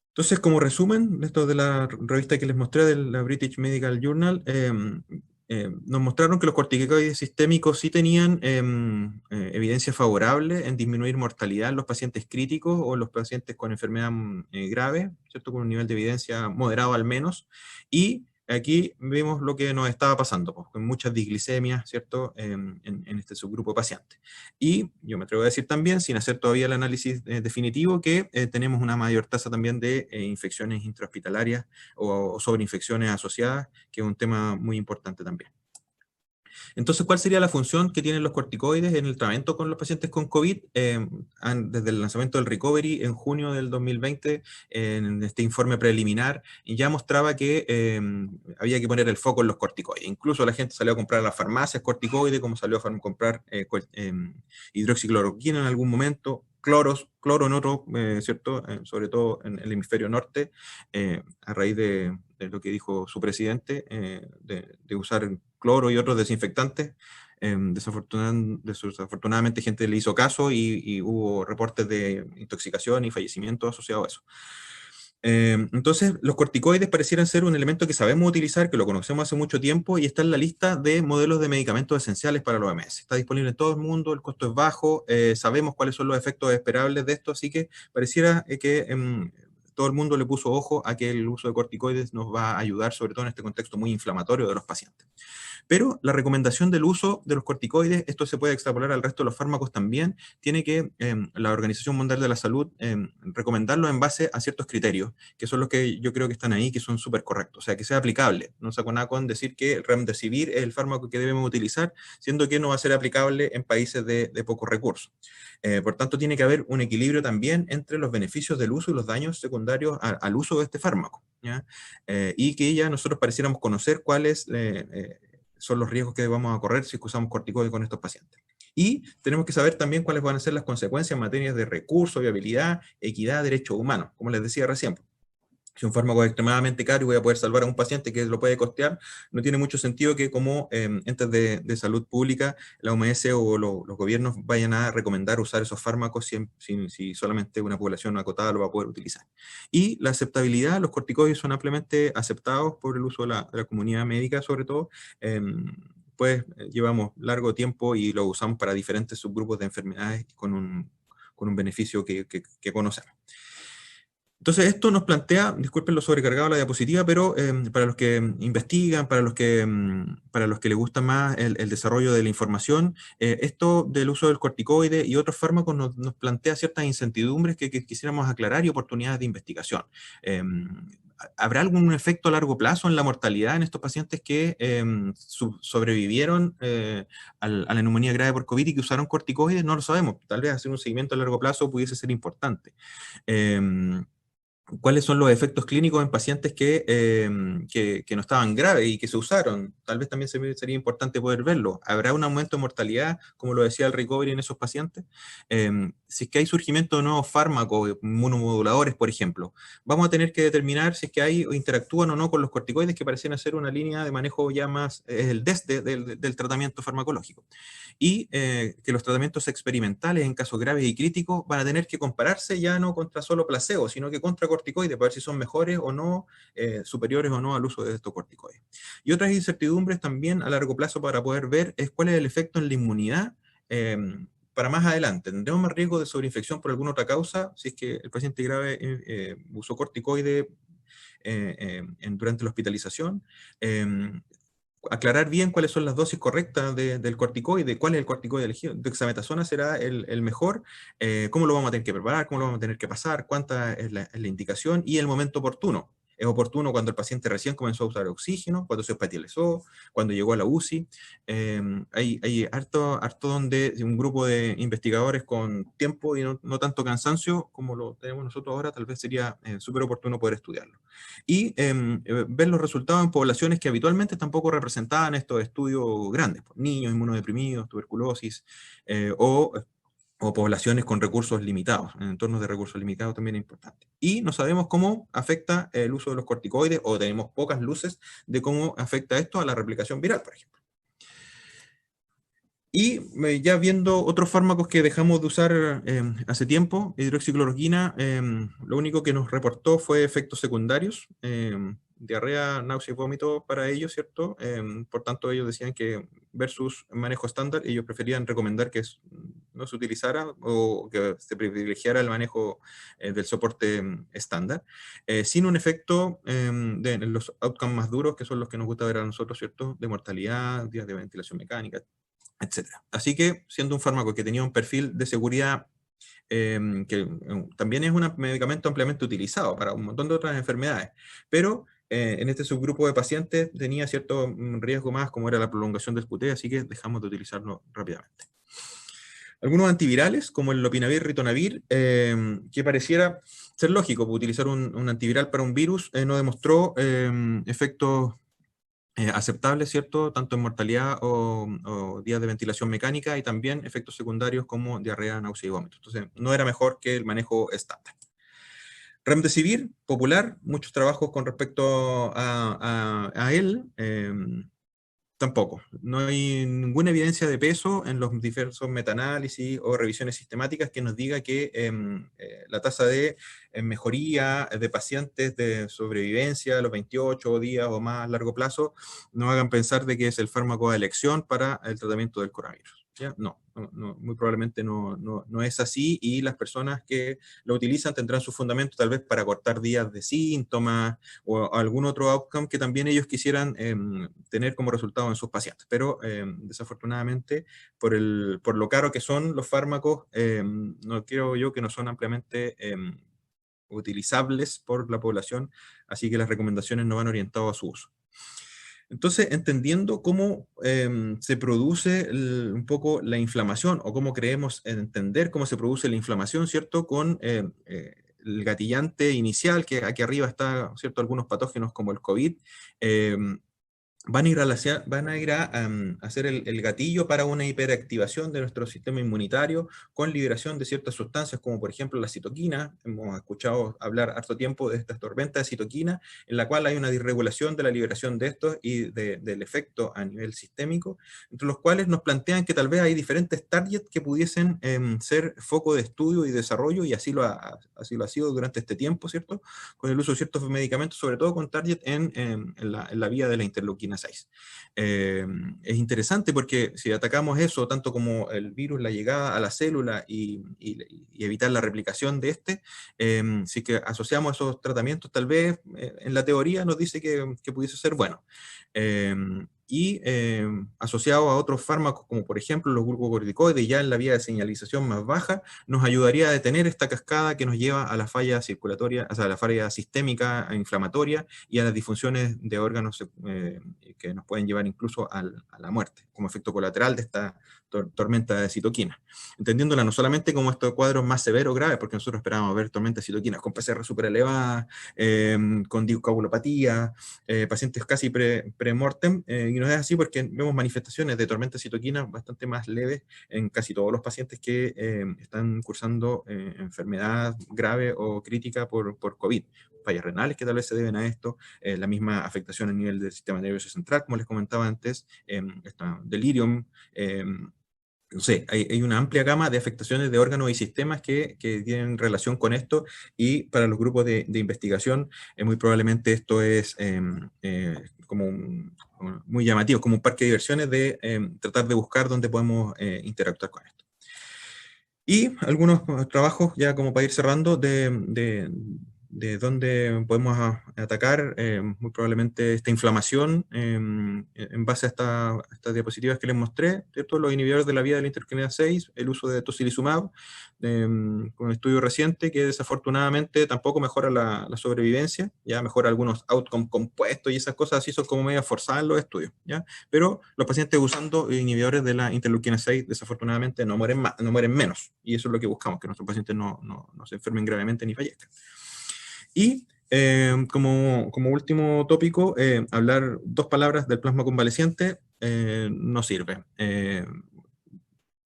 Speaker 2: Entonces, como resumen, esto de la revista que les mostré, de la British Medical Journal, nos mostraron que los corticoides sistémicos sí tenían evidencia favorable en disminuir mortalidad en los pacientes críticos o los pacientes con enfermedad grave, ¿cierto? Con un nivel de evidencia moderado al menos, y aquí vimos lo que nos estaba pasando, pues, con muchas disglicemias, ¿cierto? En este subgrupo de pacientes. Y yo me atrevo a decir también, sin hacer todavía el análisis definitivo, que tenemos una mayor tasa también de infecciones intrahospitalarias o sobreinfecciones asociadas, que es un tema muy importante también. Entonces, ¿cuál sería la función que tienen los corticoides en el tratamiento con los pacientes con COVID? Desde el lanzamiento del Recovery en junio del 2020, en este informe preliminar, ya mostraba que había que poner el foco en los corticoides. Incluso la gente salió a comprar a las farmacias corticoides, como salió a comprar hidroxicloroquina en algún momento, cloro en otro, ¿cierto? Sobre todo en el hemisferio norte, a raíz de lo que dijo su presidente, de usar cloro y otros desinfectantes. Desafortunadamente gente le hizo caso y hubo reportes de intoxicación y fallecimiento asociados a eso. Entonces, los corticoides parecieran ser un elemento que sabemos utilizar, que lo conocemos hace mucho tiempo, y está en la lista de modelos de medicamentos esenciales para la OMS. Está disponible en todo el mundo, el costo es bajo, sabemos cuáles son los efectos esperables de esto, así que pareciera que todo el mundo le puso ojo a que el uso de corticoides nos va a ayudar, sobre todo en este contexto muy inflamatorio de los pacientes. Pero la recomendación del uso de los corticoides, esto se puede extrapolar al resto de los fármacos también, tiene que la Organización Mundial de la Salud recomendarlo en base a ciertos criterios, que son los que yo creo que están ahí, que son súper correctos, o sea, que sea aplicable. No saco nada con decir que el remdesivir es el fármaco que debemos utilizar, siendo que no va a ser aplicable en países de pocos recursos. Por tanto, tiene que haber un equilibrio también entre los beneficios del uso y los daños secundarios al uso de este fármaco, ¿ya? Y que ya nosotros pareciéramos conocer cuáles son los riesgos que vamos a correr si usamos corticoides con estos pacientes. Y tenemos que saber también cuáles van a ser las consecuencias en materia de recursos, viabilidad, equidad, derechos humanos, como les decía recién. Si un fármaco es extremadamente caro y voy a poder salvar a un paciente que lo puede costear, no tiene mucho sentido que como entes de salud pública, la OMS o los gobiernos vayan a recomendar usar esos fármacos si solamente una población acotada lo va a poder utilizar. Y la aceptabilidad, los corticoides son ampliamente aceptados por el uso de la comunidad médica, sobre todo. Pues llevamos largo tiempo y lo usamos para diferentes subgrupos de enfermedades con un beneficio que conocemos. Entonces esto nos plantea, disculpen lo sobrecargado la diapositiva, pero para los que investigan, para los que les gusta más el desarrollo de la información, esto del uso del corticoide y otros fármacos nos plantea ciertas incertidumbres que quisiéramos aclarar y oportunidades de investigación. ¿Habrá algún efecto a largo plazo en la mortalidad en estos pacientes que sobrevivieron a la neumonía grave por COVID y que usaron corticoides? No lo sabemos. Tal vez hacer un seguimiento a largo plazo pudiese ser importante. ¿Cuáles son los efectos clínicos en pacientes que no estaban graves y que se usaron? Tal vez también sería importante poder verlo. ¿Habrá un aumento de mortalidad, como lo decía el Recovery, en esos pacientes? Si es que hay surgimiento de nuevos fármacos, inmunomoduladores, por ejemplo, vamos a tener que determinar si es que hay o interactúan o no con los corticoides, que parecen ser una línea de manejo ya más, es el del tratamiento farmacológico. Y que los tratamientos experimentales en casos graves y críticos van a tener que compararse ya no contra solo placebo, sino que contra corticoides, para ver si son mejores o no, superiores o no al uso de estos corticoides. Y otras incertidumbres también a largo plazo para poder ver es cuál es el efecto en la inmunidad para más adelante. ¿Tendremos más riesgo de sobreinfección por alguna otra causa si es que el paciente grave usó corticoide durante la hospitalización? aclarar bien cuáles son las dosis correctas del corticoide, cuál es el corticoide elegido. Dexametasona será el mejor, cómo lo vamos a tener que preparar, cómo lo vamos a tener que pasar, cuánta es la indicación y el momento oportuno. Es oportuno cuando el paciente recién comenzó a usar oxígeno, cuando se hospitalizó, cuando llegó a la UCI. Hay harto donde un grupo de investigadores con tiempo y no tanto cansancio como lo tenemos nosotros ahora, tal vez sería súper oportuno poder estudiarlo. Y ver los resultados en poblaciones que habitualmente tampoco representaban estos estudios grandes, pues, niños inmunodeprimidos, tuberculosis, o poblaciones con recursos limitados, en entornos de recursos limitados también es importante. Y no sabemos cómo afecta el uso de los corticoides, o tenemos pocas luces de cómo afecta esto a la replicación viral, por ejemplo. Y ya viendo otros fármacos que dejamos de usar hace tiempo, hidroxicloroquina, lo único que nos reportó fue efectos secundarios, diarrea, náusea y vómito para ellos, ¿cierto? Por tanto, ellos decían que versus manejo estándar, ellos preferían recomendar que no se utilizara o que se privilegiara el manejo del soporte estándar, sin un efecto de los outcomes más duros, que son los que nos gusta ver a nosotros, ¿cierto? De mortalidad, días de ventilación mecánica, etcétera. Así que, siendo un fármaco que tenía un perfil de seguridad que también es un medicamento ampliamente utilizado para un montón de otras enfermedades, pero en este subgrupo de pacientes tenía cierto riesgo más, como era la prolongación del QT, así que dejamos de utilizarlo rápidamente. Algunos antivirales, como el lopinavir, ritonavir, que pareciera ser lógico, utilizar un antiviral para un virus, no demostró efectos aceptable, ¿cierto? Tanto en mortalidad o días de ventilación mecánica, y también efectos secundarios como diarrea, náusea y vómito. Entonces, no era mejor que el manejo estándar. Remdesivir, popular, muchos trabajos con respecto a él, tampoco. No hay ninguna evidencia de peso en los diversos metaanálisis o revisiones sistemáticas que nos diga que la tasa de mejoría de pacientes de sobrevivencia a los 28 días o más a largo plazo nos hagan pensar de que es el fármaco de elección para el tratamiento del coronavirus. ¿Ya? No, muy probablemente no es así, y las personas que lo utilizan tendrán sus fundamentos tal vez para cortar días de síntomas o algún otro outcome que también ellos quisieran tener como resultado en sus pacientes. Pero desafortunadamente, por lo caro que son los fármacos, no creo yo que no son ampliamente utilizables por la población, así que las recomendaciones no van orientadas a su uso. Entonces, entendiendo cómo se produce un poco la inflamación, o cómo creemos entender cómo se produce la inflamación, ¿cierto? Con el gatillante inicial, que aquí arriba está, ¿cierto? Algunos patógenos como el COVID, van a ir a hacer el gatillo para una hiperactivación de nuestro sistema inmunitario con liberación de ciertas sustancias, como por ejemplo la citoquina. Hemos escuchado hablar harto tiempo de esta tormenta de citoquina, en la cual hay una disregulación de la liberación de estos y del efecto a nivel sistémico, entre los cuales nos plantean que tal vez hay diferentes targets que pudiesen ser foco de estudio y desarrollo, y así lo ha sido durante este tiempo, ¿cierto? Con el uso de ciertos medicamentos, sobre todo con target en la vía de la interleuquina 6. Es interesante porque si atacamos eso, tanto como el virus, la llegada a la célula y evitar la replicación de si que asociamos esos tratamientos, tal vez en la teoría nos dice que pudiese ser bueno. Asociado a otros fármacos, como por ejemplo los glucocorticoides, ya en la vía de señalización más baja, nos ayudaría a detener esta cascada que nos lleva a la falla circulatoria, o sea, a la falla sistémica inflamatoria y a las disfunciones de órganos que nos pueden llevar incluso a la muerte, como efecto colateral de esta tormenta de citoquina. Entendiéndola no solamente como estos cuadros más severos, graves, porque nosotros esperábamos ver tormentas de citoquinas con PCR súper elevadas, con discoagulopatía, pacientes casi pre-mortem, y no es así porque vemos manifestaciones de tormenta de citoquina bastante más leves en casi todos los pacientes que están cursando enfermedad grave o crítica por COVID. Fallas renales que tal vez se deben a esto, la misma afectación a nivel del sistema nervioso central, como les comentaba antes, delirium, no sé, hay una amplia gama de afectaciones de órganos y sistemas que tienen relación con esto, y para los grupos de investigación muy probablemente esto es como muy llamativo, como un parque de diversiones de tratar de buscar dónde podemos interactuar con esto. Y algunos trabajos, ya como para ir cerrando, de de dónde podemos atacar muy probablemente esta inflamación en base a estas diapositivas que les mostré, ¿cierto? Los inhibidores de la vía de la interleuquina 6, el uso de tocilizumab, con un estudio reciente que desafortunadamente tampoco mejora la sobrevivencia, ya mejora algunos outcomes compuestos y esas cosas así son como medio forzadas en los estudios, ¿ya? Pero los pacientes usando inhibidores de la interleuquina 6 desafortunadamente no mueren más, no mueren menos, y eso es lo que buscamos, que nuestros pacientes no se enfermen gravemente ni fallezcan. Y como último tópico, hablar 2 palabras del plasma convaleciente no sirve.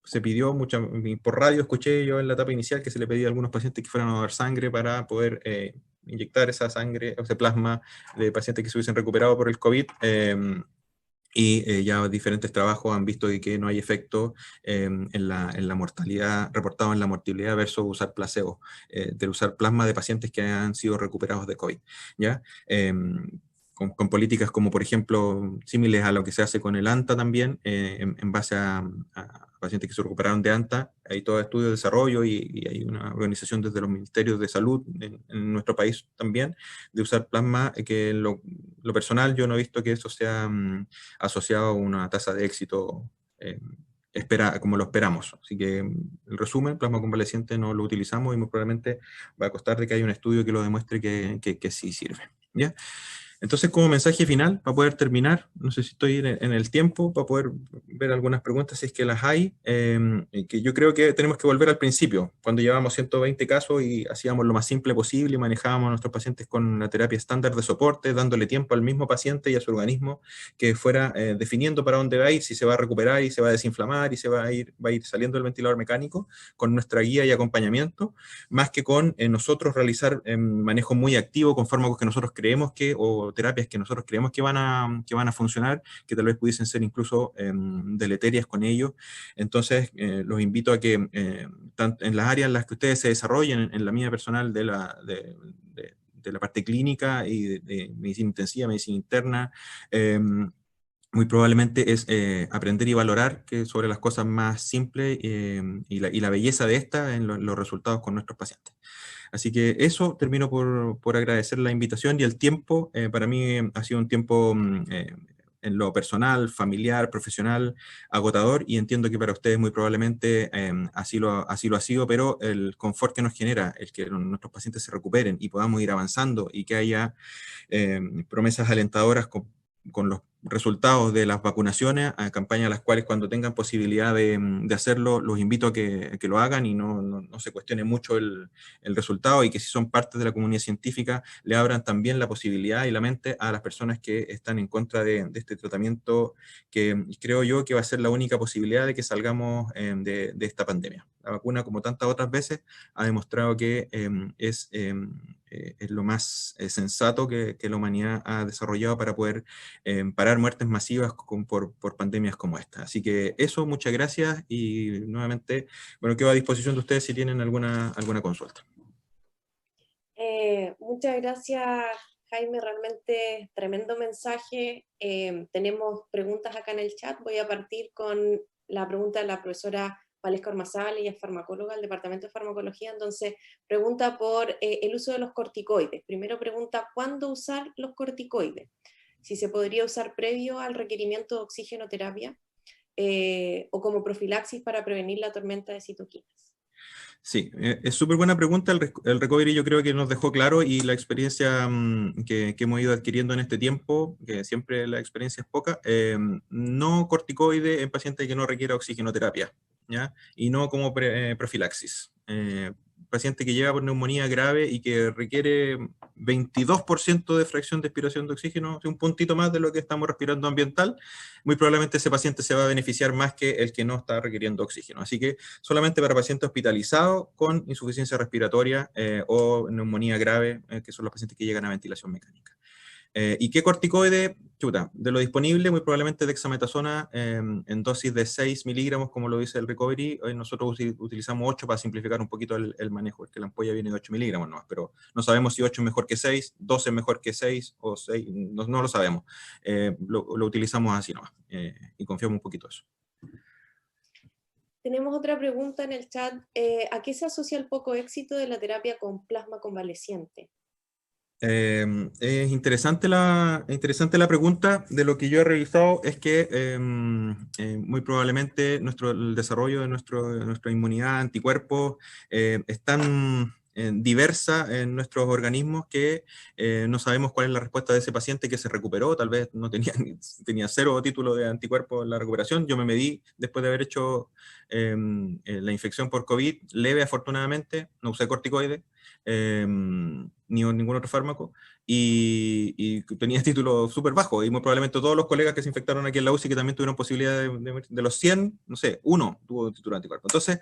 Speaker 2: Se pidió por radio, escuché yo en la etapa inicial que se le pedía a algunos pacientes que fueran a dar sangre para poder inyectar esa sangre, o ese plasma de pacientes que se hubiesen recuperado por el COVID. Y ya diferentes trabajos han visto que no hay efecto en la mortalidad, reportado en la mortalidad versus usar placebo, de usar plasma de pacientes que han sido recuperados de COVID, ¿ya? Con políticas como, por ejemplo, similares a lo que se hace con el ANTA también, en base a pacientes que se recuperaron de ANTA. Hay todo estudio de desarrollo y hay una organización desde los ministerios de salud en nuestro país también, de usar plasma, que lo personal yo no he visto que eso sea asociado a una tasa de éxito como lo esperamos. Así que, el resumen, plasma convaleciente no lo utilizamos y muy probablemente va a costar de que haya un estudio que lo demuestre que sí sirve, ¿ya? Entonces, como mensaje final, para poder terminar, no sé si estoy en el tiempo, para poder ver algunas preguntas, si es que las hay, que yo creo que tenemos que volver al principio, cuando llevábamos 120 casos y hacíamos lo más simple posible y manejábamos a nuestros pacientes con una terapia estándar de soporte, dándole tiempo al mismo paciente y a su organismo que fuera definiendo para dónde va a ir, si se va a recuperar y se va a desinflamar y va a ir saliendo del ventilador mecánico, con nuestra guía y acompañamiento, más que con nosotros realizar manejo muy activo con fármacos que nosotros creemos o terapias que nosotros creemos que van a funcionar, que tal vez pudiesen ser incluso deleterias con ellos. Entonces, los invito a que en las áreas en las que ustedes se desarrollen, en la mía personal de la parte clínica y de medicina intensiva, medicina interna, muy probablemente es aprender y valorar sobre las cosas más simples y la belleza de esta en los resultados con nuestros pacientes. Así que eso, termino por agradecer la invitación y el tiempo. Para mí ha sido un tiempo en lo personal, familiar, profesional, agotador, y entiendo que para ustedes muy probablemente así lo ha sido, pero el confort que nos genera, el que nuestros pacientes se recuperen y podamos ir avanzando y que haya promesas alentadoras con los resultados de las vacunaciones, a campañas a las cuales cuando tengan posibilidad de hacerlo, los invito a que lo hagan y no se cuestione mucho el resultado, y que si son parte de la comunidad científica le abran también la posibilidad y la mente a las personas que están en contra de este tratamiento, que creo yo que va a ser la única posibilidad de que salgamos de esta pandemia. La vacuna, como tantas otras veces, ha demostrado que es lo más sensato que la humanidad ha desarrollado para poder parar muertes masivas por pandemias como esta. Así que eso, muchas gracias, y nuevamente, bueno, quedo a disposición de ustedes si tienen alguna consulta.
Speaker 1: Muchas gracias, Jaime, realmente tremendo mensaje. Tenemos preguntas acá en el chat. Voy a partir con la pregunta de la profesora Valesca Ormazábal, ella es farmacóloga del Departamento de Farmacología. Entonces, pregunta por el uso de los corticoides. Primero pregunta, ¿cuándo usar los corticoides? Si se podría usar previo al requerimiento de oxigenoterapia o como profilaxis para prevenir la tormenta de citoquinas.
Speaker 2: Sí, es súper buena pregunta. El recovery yo creo que nos dejó claro, y la experiencia que hemos ido adquiriendo en este tiempo, que siempre la experiencia es poca, no corticoide en pacientes que no requiera oxigenoterapia, ¿ya? Y no como profilaxis. Paciente que llega por neumonía grave y que requiere 22% de fracción de expiración de oxígeno, un puntito más de lo que estamos respirando ambiental, muy probablemente ese paciente se va a beneficiar más que el que no está requiriendo oxígeno. Así que solamente para pacientes hospitalizados con insuficiencia respiratoria o neumonía grave, que son los pacientes que llegan a ventilación mecánica. ¿Y qué corticoide? Chuta, de lo disponible, muy probablemente dexametasona en dosis de 6 miligramos, como lo dice el recovery. Hoy nosotros utilizamos 8 para simplificar un poquito el manejo, porque la ampolla viene de 8 miligramos nomás, pero no sabemos si 8 es mejor que 6, 12 es mejor que 6 o 6, no lo sabemos. Lo utilizamos así nomás y confiamos un poquito en eso.
Speaker 1: Tenemos otra pregunta en el chat. ¿A qué se asocia el poco éxito de la terapia con plasma convaleciente?
Speaker 2: Es interesante la pregunta. De lo que yo he revisado es que muy probablemente el desarrollo de nuestra inmunidad, anticuerpos, es tan diversa en nuestros organismos que no sabemos cuál es la respuesta de ese paciente que se recuperó. Tal vez no tenía, tenía cero título de anticuerpos en la recuperación. Yo me medí después de haber hecho la infección por COVID leve, afortunadamente, no usé corticoides. Ni ningún otro fármaco, y tenía título súper bajo, y muy probablemente todos los colegas que se infectaron aquí en la UCI que también tuvieron posibilidad de los 100, no sé, uno tuvo título anticuerpo. Entonces,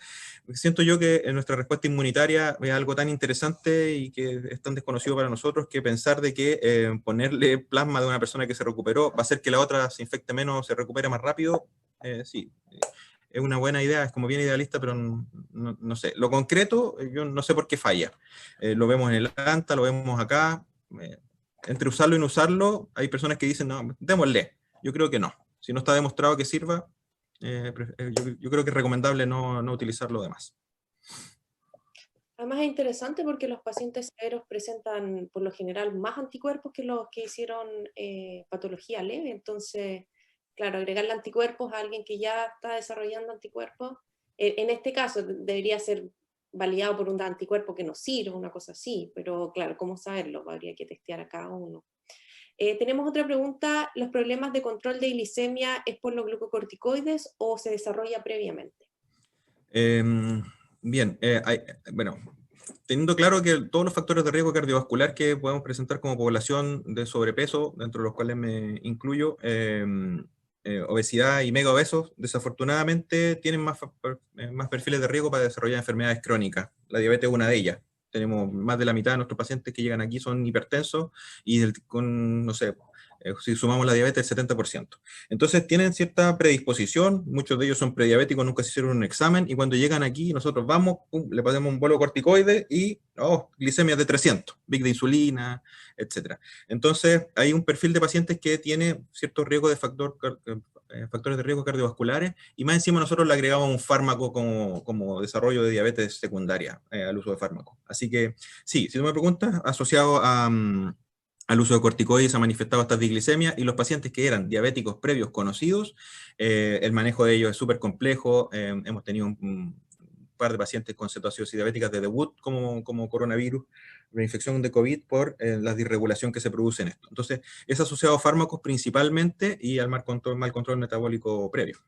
Speaker 2: siento yo que nuestra respuesta inmunitaria es algo tan interesante y que es tan desconocido para nosotros que pensar de que ponerle plasma de una persona que se recuperó va a hacer que la otra se infecte menos, se recupere más rápido, sí. Es una buena idea, es como bien idealista, pero no sé. Lo concreto, yo no sé por qué falla. Lo vemos en el ANTA, lo vemos acá. eh, Entre usarlo y no usarlo, hay personas que dicen, no, démosle. Yo creo que no. Si no está demostrado que sirva, yo creo que es recomendable no utilizar lo demás.
Speaker 1: Además es interesante porque los pacientes severos presentan por lo general más anticuerpos que los que hicieron patología leve. Entonces, claro, agregarle anticuerpos a alguien que ya está desarrollando anticuerpos, en este caso debería ser validado por un anticuerpo que no sirve, una cosa así, pero claro, ¿cómo saberlo? Habría que testear a cada uno. Tenemos otra pregunta, ¿los problemas de control de glicemia es por los glucocorticoides o se desarrolla previamente?
Speaker 2: Eh, Bien, bueno, teniendo claro que todos los factores de riesgo cardiovascular que podemos presentar como población de sobrepeso, dentro de los cuales me incluyo, obesidad y mega obesos, desafortunadamente tienen más perfiles de riesgo para desarrollar enfermedades crónicas. La diabetes es una de ellas. Tenemos más de la mitad de nuestros pacientes que llegan aquí son hipertensos y no sé, si sumamos la diabetes, el 70%. Entonces tienen cierta predisposición, muchos de ellos son prediabéticos, nunca se hicieron un examen, y cuando llegan aquí nosotros vamos, pum, le ponemos un bolo corticoide y, glicemia de 300, big de insulina, etc. Entonces hay un perfil de pacientes que tiene cierto riesgo de factores de riesgo cardiovasculares, y más encima nosotros le agregamos un fármaco como desarrollo de diabetes secundaria al uso de fármacos. Así que sí, si tú me preguntas, asociado al uso de corticoides ha manifestado esta diglicemia, y los pacientes que eran diabéticos previos conocidos, el manejo de ellos es súper complejo. Hemos tenido un par de pacientes con cetoacidosis diabética de debut como coronavirus, reinfección de COVID por la disregulación que se produce en esto. Entonces, es asociado a fármacos principalmente y al mal control metabólico previo.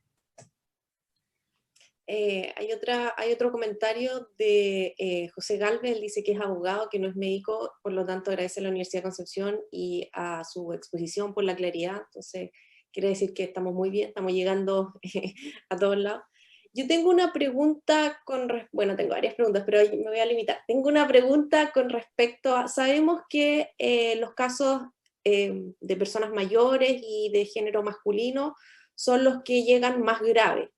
Speaker 1: Hay otro comentario de José Galvez, él dice que es abogado, que no es médico, por lo tanto agradece a la Universidad de Concepción y a su exposición por la claridad. Entonces, quiere decir que estamos muy bien, estamos llegando a todos lados. Yo tengo una pregunta bueno, tengo varias preguntas, pero me voy a limitar. Tengo una pregunta con respecto a, sabemos que los casos de personas mayores y de género masculino son los que llegan más graves.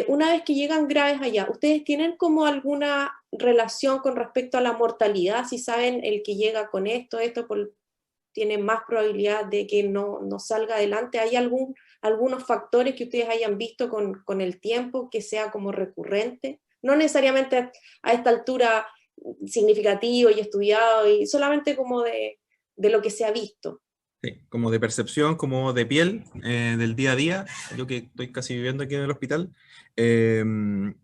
Speaker 1: Una vez que llegan graves allá, ¿ustedes tienen como alguna relación con respecto a la mortalidad? Si saben el que llega con esto tiene más probabilidad de que no salga adelante. ¿Hay algunos factores que ustedes hayan visto con el tiempo que sea como recurrente? No necesariamente a esta altura significativo y estudiado, y solamente como de lo que se ha visto.
Speaker 2: Sí, como de percepción, como de piel, del día a día, yo que estoy casi viviendo aquí en el hospital,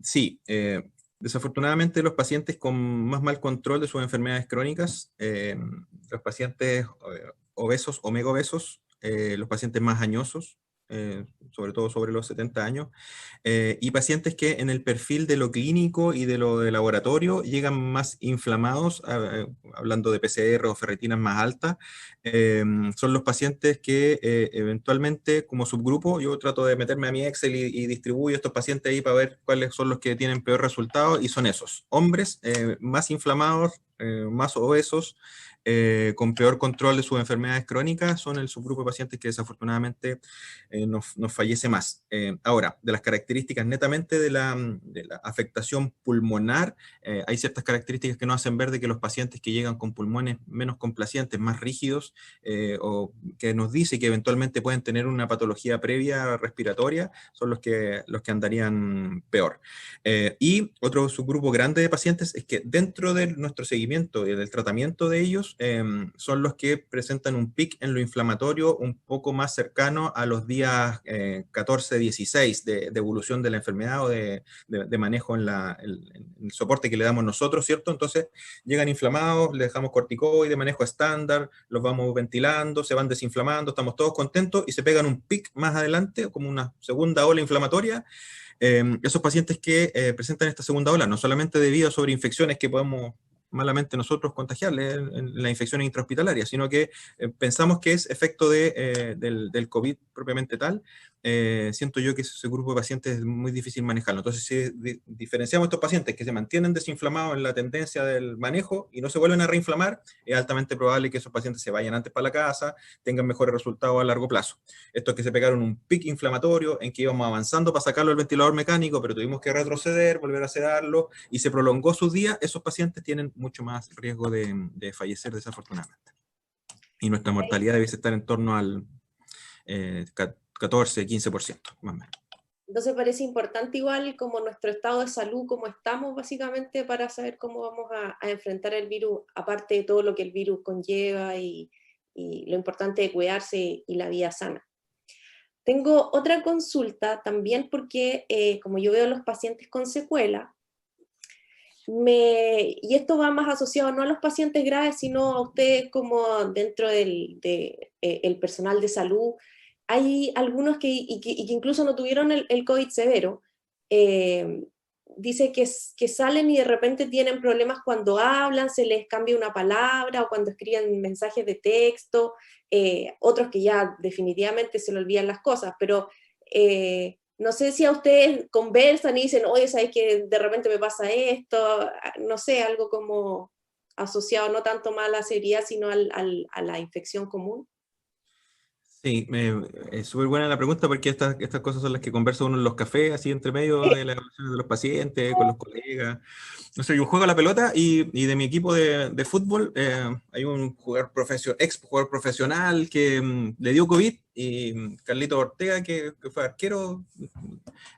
Speaker 2: sí, desafortunadamente los pacientes con más mal control de sus enfermedades crónicas, los pacientes obesos o mega obesos, los pacientes más añosos, sobre todo sobre los 70 años, y pacientes que en el perfil de lo clínico y de lo de laboratorio llegan más inflamados, hablando de PCR o ferritinas más altas, son los pacientes que eventualmente como subgrupo, yo trato de meterme a mi Excel y distribuyo estos pacientes ahí para ver cuáles son los que tienen peor resultado, y son esos, hombres más inflamados, más obesos, con peor control de sus enfermedades crónicas, son el subgrupo de pacientes que desafortunadamente nos fallece más. Ahora, de las características netamente de la afectación pulmonar, hay ciertas características que nos hacen ver de que los pacientes que llegan con pulmones menos complacientes, más rígidos, o que nos dice que eventualmente pueden tener una patología previa respiratoria, son los que andarían peor. Y otro subgrupo grande de pacientes es que dentro de nuestro seguimiento y del tratamiento de ellos, son los que presentan un pic en lo inflamatorio un poco más cercano a los días 14, 16 de evolución de la enfermedad o de manejo en el soporte que le damos nosotros, ¿cierto? Entonces llegan inflamados, le dejamos corticoide, manejo estándar, los vamos ventilando, se van desinflamando, estamos todos contentos y se pegan un pic más adelante, como una segunda ola inflamatoria. Esos pacientes que presentan esta segunda ola, no solamente debido a sobreinfecciones que podemos malamente nosotros contagiarles en la infección intrahospitalaria, sino que pensamos que es efecto del COVID propiamente tal. Siento yo que ese grupo de pacientes es muy difícil manejarlo. Entonces, si diferenciamos estos pacientes que se mantienen desinflamados en la tendencia del manejo y no se vuelven a reinflamar, es altamente probable que esos pacientes se vayan antes para la casa, tengan mejores resultados a largo plazo. Estos que se pegaron un pic inflamatorio en que íbamos avanzando para sacarlo del ventilador mecánico, pero tuvimos que retroceder, volver a sedarlo y se prolongó sus días, esos pacientes tienen mucho más riesgo de fallecer desafortunadamente. Y nuestra mortalidad debe estar en torno al 14-15%, más o menos.
Speaker 1: Entonces parece importante igual como nuestro estado de salud, cómo estamos básicamente para saber cómo vamos a enfrentar el virus, aparte de todo lo que el virus conlleva y lo importante de cuidarse y la vida sana. Tengo otra consulta también porque como yo veo a los pacientes con secuela, y esto va más asociado no a los pacientes graves, sino a ustedes como dentro del el personal de salud. Hay algunos que incluso no tuvieron el COVID severo, dice que salen y de repente tienen problemas cuando hablan, se les cambia una palabra o cuando escriben mensajes de texto, otros que ya definitivamente se le olvidan las cosas, pero no sé si a ustedes conversan y dicen, oye, ¿sabes que de repente me pasa esto? No sé, algo como asociado no tanto más a la seriedad, sino a la infección común.
Speaker 2: Sí, es súper buena la pregunta porque estas cosas son las que conversa uno en los cafés, así entre medio de las evaluaciones de los pacientes, con los colegas. No sé, yo juego a la pelota y de mi equipo de fútbol hay un ex jugador profesional que le dio COVID y Carlito Ortega, que fue arquero,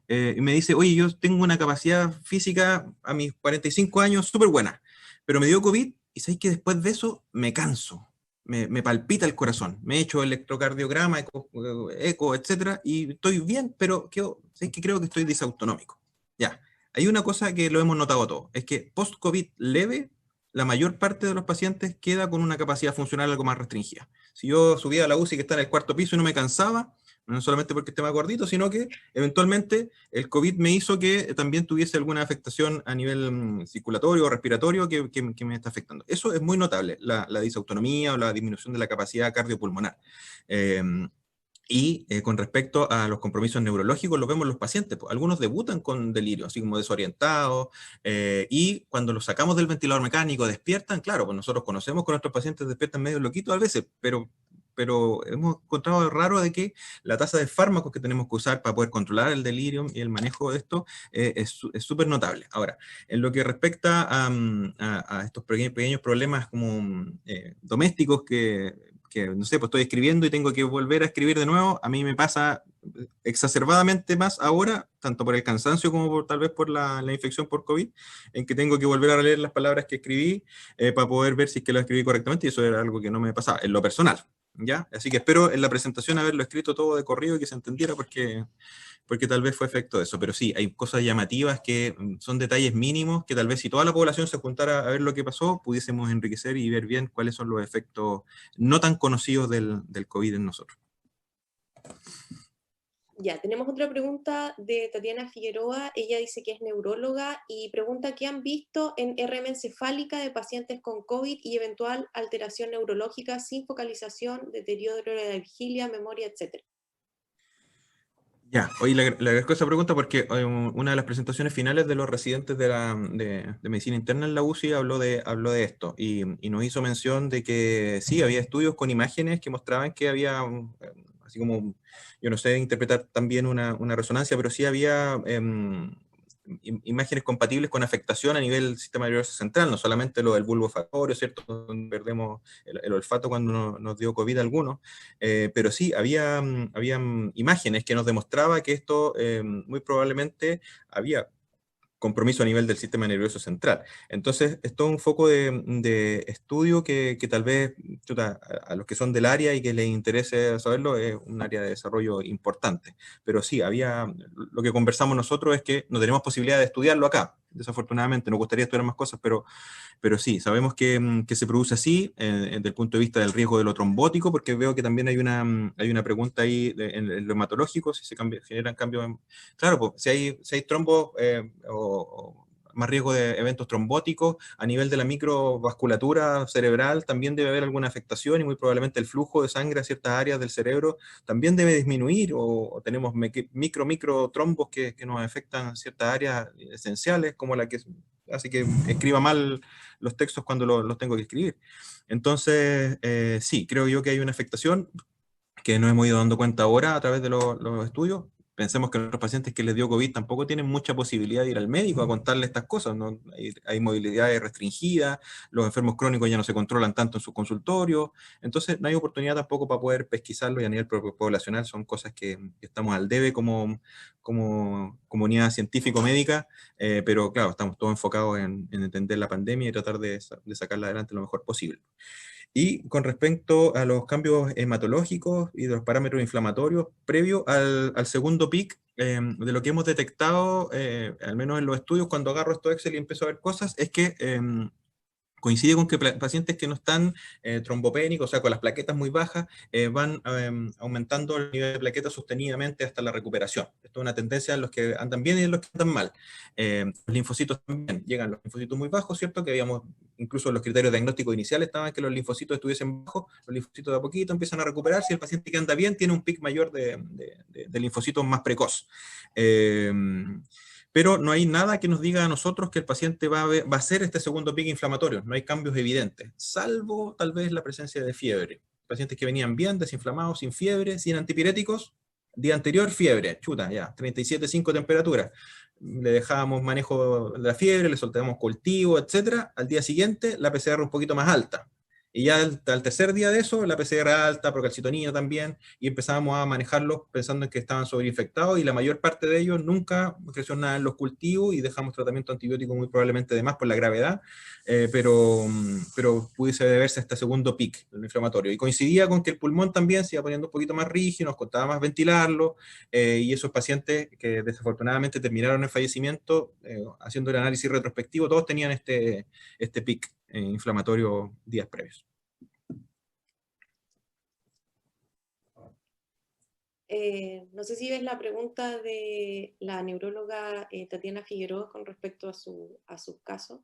Speaker 2: y me dice, oye, yo tengo una capacidad física a mis 45 años súper buena, pero me dio COVID y sabéis que después de eso me canso. Me palpita el corazón, me he hecho electrocardiograma, eco, etcétera, y estoy bien, pero ¿sabes que creo que estoy disautonómico? Ya, hay una cosa que lo hemos notado todos, es que post-COVID leve, la mayor parte de los pacientes queda con una capacidad funcional algo más restringida. Si yo subía a la UCI que está en el cuarto piso y no me cansaba, no solamente porque esté más gordito, sino que eventualmente el COVID me hizo que también tuviese alguna afectación a nivel circulatorio o respiratorio que me está afectando. Eso es muy notable, la disautonomía o la disminución de la capacidad cardiopulmonar. Con respecto a los compromisos neurológicos, lo vemos en los pacientes. Pues, algunos debutan con delirio, así como desorientados, y cuando los sacamos del ventilador mecánico, despiertan. Claro, pues nosotros conocemos que nuestros pacientes despiertan medio loquitos a veces, pero hemos encontrado raro de que la tasa de fármacos que tenemos que usar para poder controlar el delirio y el manejo de esto es súper notable. Ahora, en lo que respecta a estos pequeños problemas como domésticos que, no sé, pues estoy escribiendo y tengo que volver a escribir de nuevo, a mí me pasa exacerbadamente más ahora, tanto por el cansancio como tal vez por la infección por COVID, en que tengo que volver a leer las palabras que escribí para poder ver si es que lo escribí correctamente, y eso era algo que no me pasaba, en lo personal. ¿Ya? Así que espero en la presentación haberlo escrito todo de corrido y que se entendiera porque tal vez fue efecto de eso, pero sí, hay cosas llamativas que son detalles mínimos que tal vez si toda la población se juntara a ver lo que pasó, pudiésemos enriquecer y ver bien cuáles son los efectos no tan conocidos del COVID en nosotros.
Speaker 1: Ya, tenemos otra pregunta de Tatiana Figueroa. Ella dice que es neuróloga y pregunta qué han visto en RM encefálica de pacientes con COVID y eventual alteración neurológica sin focalización, deterioro de la vigilia, memoria, etc.
Speaker 2: Ya, hoy le agradezco esa pregunta porque una de las presentaciones finales de los residentes de medicina interna en la UCI habló de esto y nos hizo mención de que sí, había estudios con imágenes que mostraban que había, así como, yo no sé interpretar también una resonancia, pero sí había imágenes compatibles con afectación a nivel del sistema nervioso central, no solamente lo del bulbo olfatorio, ¿cierto? Donde perdemos el olfato cuando nos dio COVID a algunos, pero sí, había imágenes que nos demostraba que esto muy probablemente había compromiso a nivel del sistema nervioso central. Entonces, es todo un foco de estudio que tal vez chuta, a los que son del área y que les interese saberlo, es un área de desarrollo importante. Pero sí, lo que conversamos nosotros es que no tenemos posibilidad de estudiarlo acá, desafortunadamente. Nos gustaría estudiar más cosas, pero sí, sabemos que se produce así, desde el punto de vista del riesgo de lo trombótico, porque veo que también hay una pregunta ahí en lo hematológico, si se generan cambios. Claro, pues, si hay trombos o más riesgo de eventos trombóticos, a nivel de la microvasculatura cerebral también debe haber alguna afectación y muy probablemente el flujo de sangre a ciertas áreas del cerebro también debe disminuir o tenemos micro trombos que nos afectan ciertas áreas esenciales como la que hace que escriba mal los textos cuando los tengo que escribir. Entonces, sí, creo yo que hay una afectación que nos hemos ido dando cuenta ahora a través de los estudios. Pensemos que nuestros pacientes que les dio COVID tampoco tienen mucha posibilidad de ir al médico a contarle estas cosas, ¿no? Hay movilidades restringidas, los enfermos crónicos ya no se controlan tanto en sus consultorios, entonces no hay oportunidad tampoco para poder pesquisarlo y a nivel poblacional son cosas que estamos al debe como comunidad científico-médica, pero claro, estamos todos enfocados en entender la pandemia y tratar de sacarla adelante lo mejor posible. Y con respecto a los cambios hematológicos y de los parámetros inflamatorios, previo al segundo pic, de lo que hemos detectado, al menos en los estudios, cuando agarro estos Excel y empiezo a ver cosas, es que coincide con que pacientes que no están trombopénicos, o sea, con las plaquetas muy bajas, van aumentando el nivel de plaquetas sostenidamente hasta la recuperación. Esto es una tendencia en los que andan bien y en los que andan mal. Los linfocitos también, llegan los linfocitos muy bajos, ¿cierto? Que habíamos, incluso los criterios diagnósticos iniciales estaban que los linfocitos estuviesen bajos, los linfocitos de a poquito empiezan a recuperarse y el paciente que anda bien tiene un pic mayor de linfocitos más precoz. Pero no hay nada que nos diga a nosotros que el paciente va a hacer este segundo pico inflamatorio, no hay cambios evidentes, salvo tal vez la presencia de fiebre. Pacientes que venían bien, desinflamados, sin fiebre, sin antipiréticos, día anterior fiebre, chuta, ya, 37,5 temperatura. Le dejábamos manejo de la fiebre, le soltábamos cultivo, etcétera. Al día siguiente, la PCR un poquito más alta. Y ya al tercer día de eso, la PCR alta, procalcitonina también, y empezábamos a manejarlos pensando en que estaban sobreinfectados, y la mayor parte de ellos nunca creció nada en los cultivos, y dejamos tratamiento antibiótico muy probablemente de más por la gravedad, pero pudiese deberse a este segundo pic inflamatorio. Y coincidía con que el pulmón también se iba poniendo un poquito más rígido, nos costaba más ventilarlo, y esos pacientes que desafortunadamente terminaron el fallecimiento, haciendo el análisis retrospectivo, todos tenían este pic inflamatorio días previos.
Speaker 1: No sé si ves la pregunta de la neuróloga Tatiana Figueroa con respecto a su caso.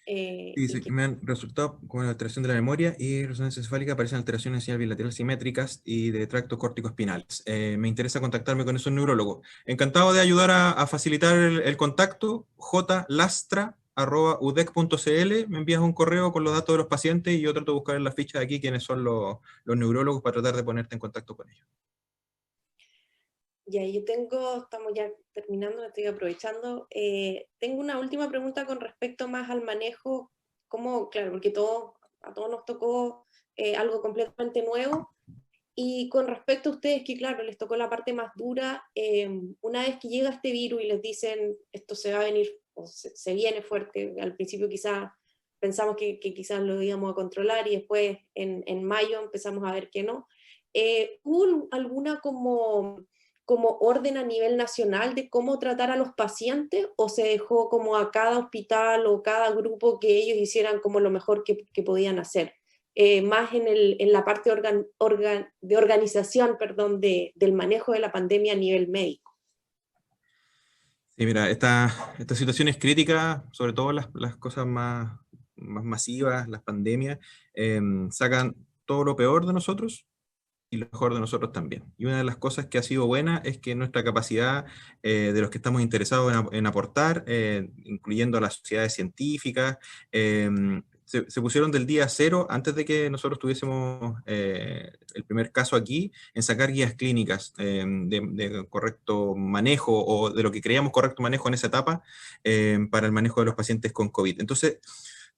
Speaker 2: Dice que me han resultado con alteración de la memoria y resonancia encefálica, aparecen alteraciones bilaterales simétricas y de tracto córtico espinales. Me interesa contactarme con esos neurólogos. Encantado de ayudar a facilitar el contacto. jlastra@udec.cl, me envías un correo con los datos de los pacientes y yo trato de buscar en la ficha de aquí quiénes son los neurólogos para tratar de ponerte en contacto con ellos.
Speaker 1: Ya, estamos ya terminando, estoy aprovechando. Tengo una última pregunta con respecto más al manejo, claro, porque a todos nos tocó algo completamente nuevo, y con respecto a ustedes, que claro, les tocó la parte más dura, una vez que llega este virus y les dicen esto se va a venir, o se viene fuerte, al principio quizás pensamos que quizás lo íbamos a controlar y después en mayo empezamos a ver que no. ¿Hubo alguna como orden a nivel nacional de cómo tratar a los pacientes, o se dejó como a cada hospital o cada grupo que ellos hicieran como lo mejor que podían hacer? Más en la parte de organización, perdón, del manejo de la pandemia a nivel médico.
Speaker 2: Sí, mira, esta situación es crítica, sobre todo las cosas más masivas, las pandemias, sacan todo lo peor de nosotros y lo mejor de nosotros también. Y una de las cosas que ha sido buena es que nuestra capacidad de los que estamos interesados en aportar, incluyendo a las sociedades científicas, se pusieron del día cero, antes de que nosotros tuviésemos el primer caso aquí, en sacar guías clínicas de correcto manejo o de lo que creíamos correcto manejo en esa etapa para el manejo de los pacientes con COVID. Entonces,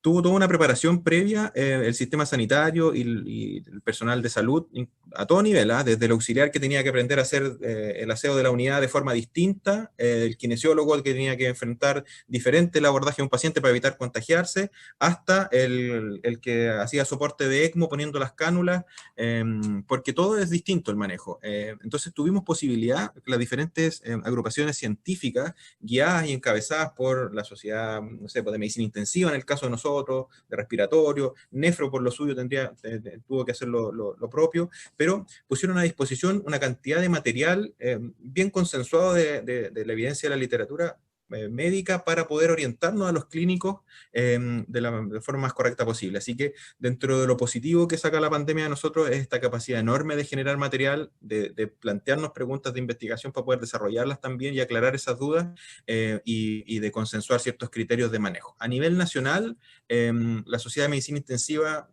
Speaker 2: tuvo toda una preparación previa, el sistema sanitario y el personal de salud a todo nivel, desde el auxiliar que tenía que aprender a hacer el aseo de la unidad de forma distinta, el kinesiólogo que tenía que enfrentar diferente el abordaje de un paciente para evitar contagiarse, hasta el que hacía soporte de ECMO poniendo las cánulas, porque todo es distinto el manejo. Entonces tuvimos posibilidad, las diferentes agrupaciones científicas, guiadas y encabezadas por la sociedad, no sé, de medicina intensiva en el caso de nosotros, de respiratorio, nefro por lo suyo tuvo que hacer lo propio, pero pusieron a disposición una cantidad de material bien consensuado de la evidencia de la literatura médica para poder orientarnos a los clínicos de forma más correcta posible. Así que dentro de lo positivo que saca la pandemia de nosotros es esta capacidad enorme de generar material, de plantearnos preguntas de investigación para poder desarrollarlas también y aclarar esas dudas y de consensuar ciertos criterios de manejo. A nivel nacional, la Sociedad de Medicina Intensiva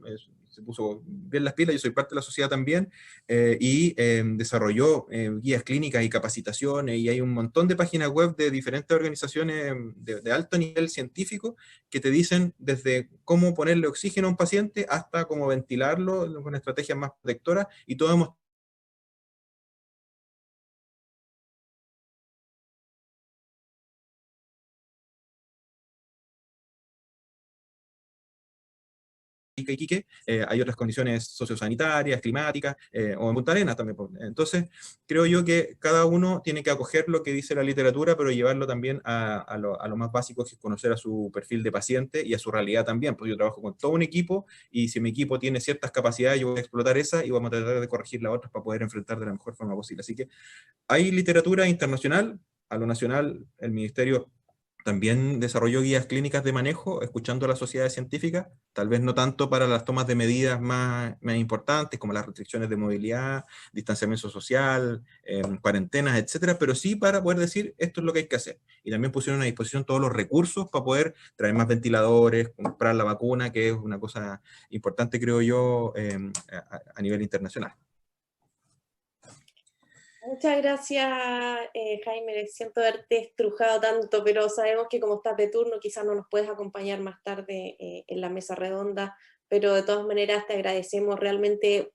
Speaker 2: se puso bien las pilas, yo soy parte de la sociedad también, y desarrolló guías clínicas y capacitaciones, y hay un montón de páginas web de diferentes organizaciones de alto nivel científico que te dicen desde cómo ponerle oxígeno a un paciente hasta cómo ventilarlo con estrategias más protectoras, y todo hemos Iquique, hay otras condiciones sociosanitarias, climáticas, o en Punta Arenas también. Entonces, creo yo que cada uno tiene que acoger lo que dice la literatura, pero llevarlo también a lo más básico, que es conocer a su perfil de paciente y a su realidad también, porque yo trabajo con todo un equipo, y si mi equipo tiene ciertas capacidades, yo voy a explotar esas y vamos a tratar de corregir las otras para poder enfrentar de la mejor forma posible. Así que hay literatura internacional, a lo nacional, el Ministerio también desarrolló guías clínicas de manejo, escuchando a las sociedades científicas, tal vez no tanto para las tomas de medidas más importantes, como las restricciones de movilidad, distanciamiento social, cuarentenas, etcétera, pero sí para poder decir esto es lo que hay que hacer. Y también pusieron a disposición todos los recursos para poder traer más ventiladores, comprar la vacuna, que es una cosa importante, creo yo, a nivel internacional.
Speaker 1: Muchas gracias, Jaime. Siento haberte estrujado tanto, pero sabemos que como estás de turno, quizás no nos puedes acompañar más tarde en la mesa redonda, pero de todas maneras te agradecemos realmente.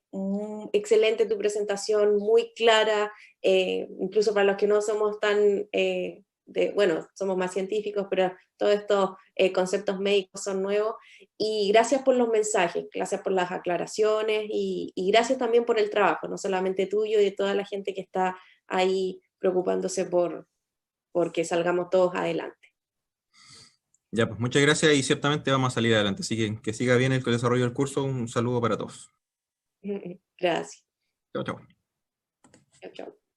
Speaker 1: Excelente tu presentación, muy clara, incluso para los que no somos tan, bueno, somos más científicos, pero todos estos conceptos médicos son nuevos. Y gracias por los mensajes, gracias por las aclaraciones y gracias también por el trabajo, no solamente tuyo y de toda la gente que está ahí preocupándose por que salgamos todos adelante.
Speaker 2: Ya, pues muchas gracias, y ciertamente vamos a salir adelante. Así que siga bien el desarrollo del curso. Un saludo para todos.
Speaker 1: Gracias.
Speaker 2: Chao, chao.
Speaker 1: Chao, chao.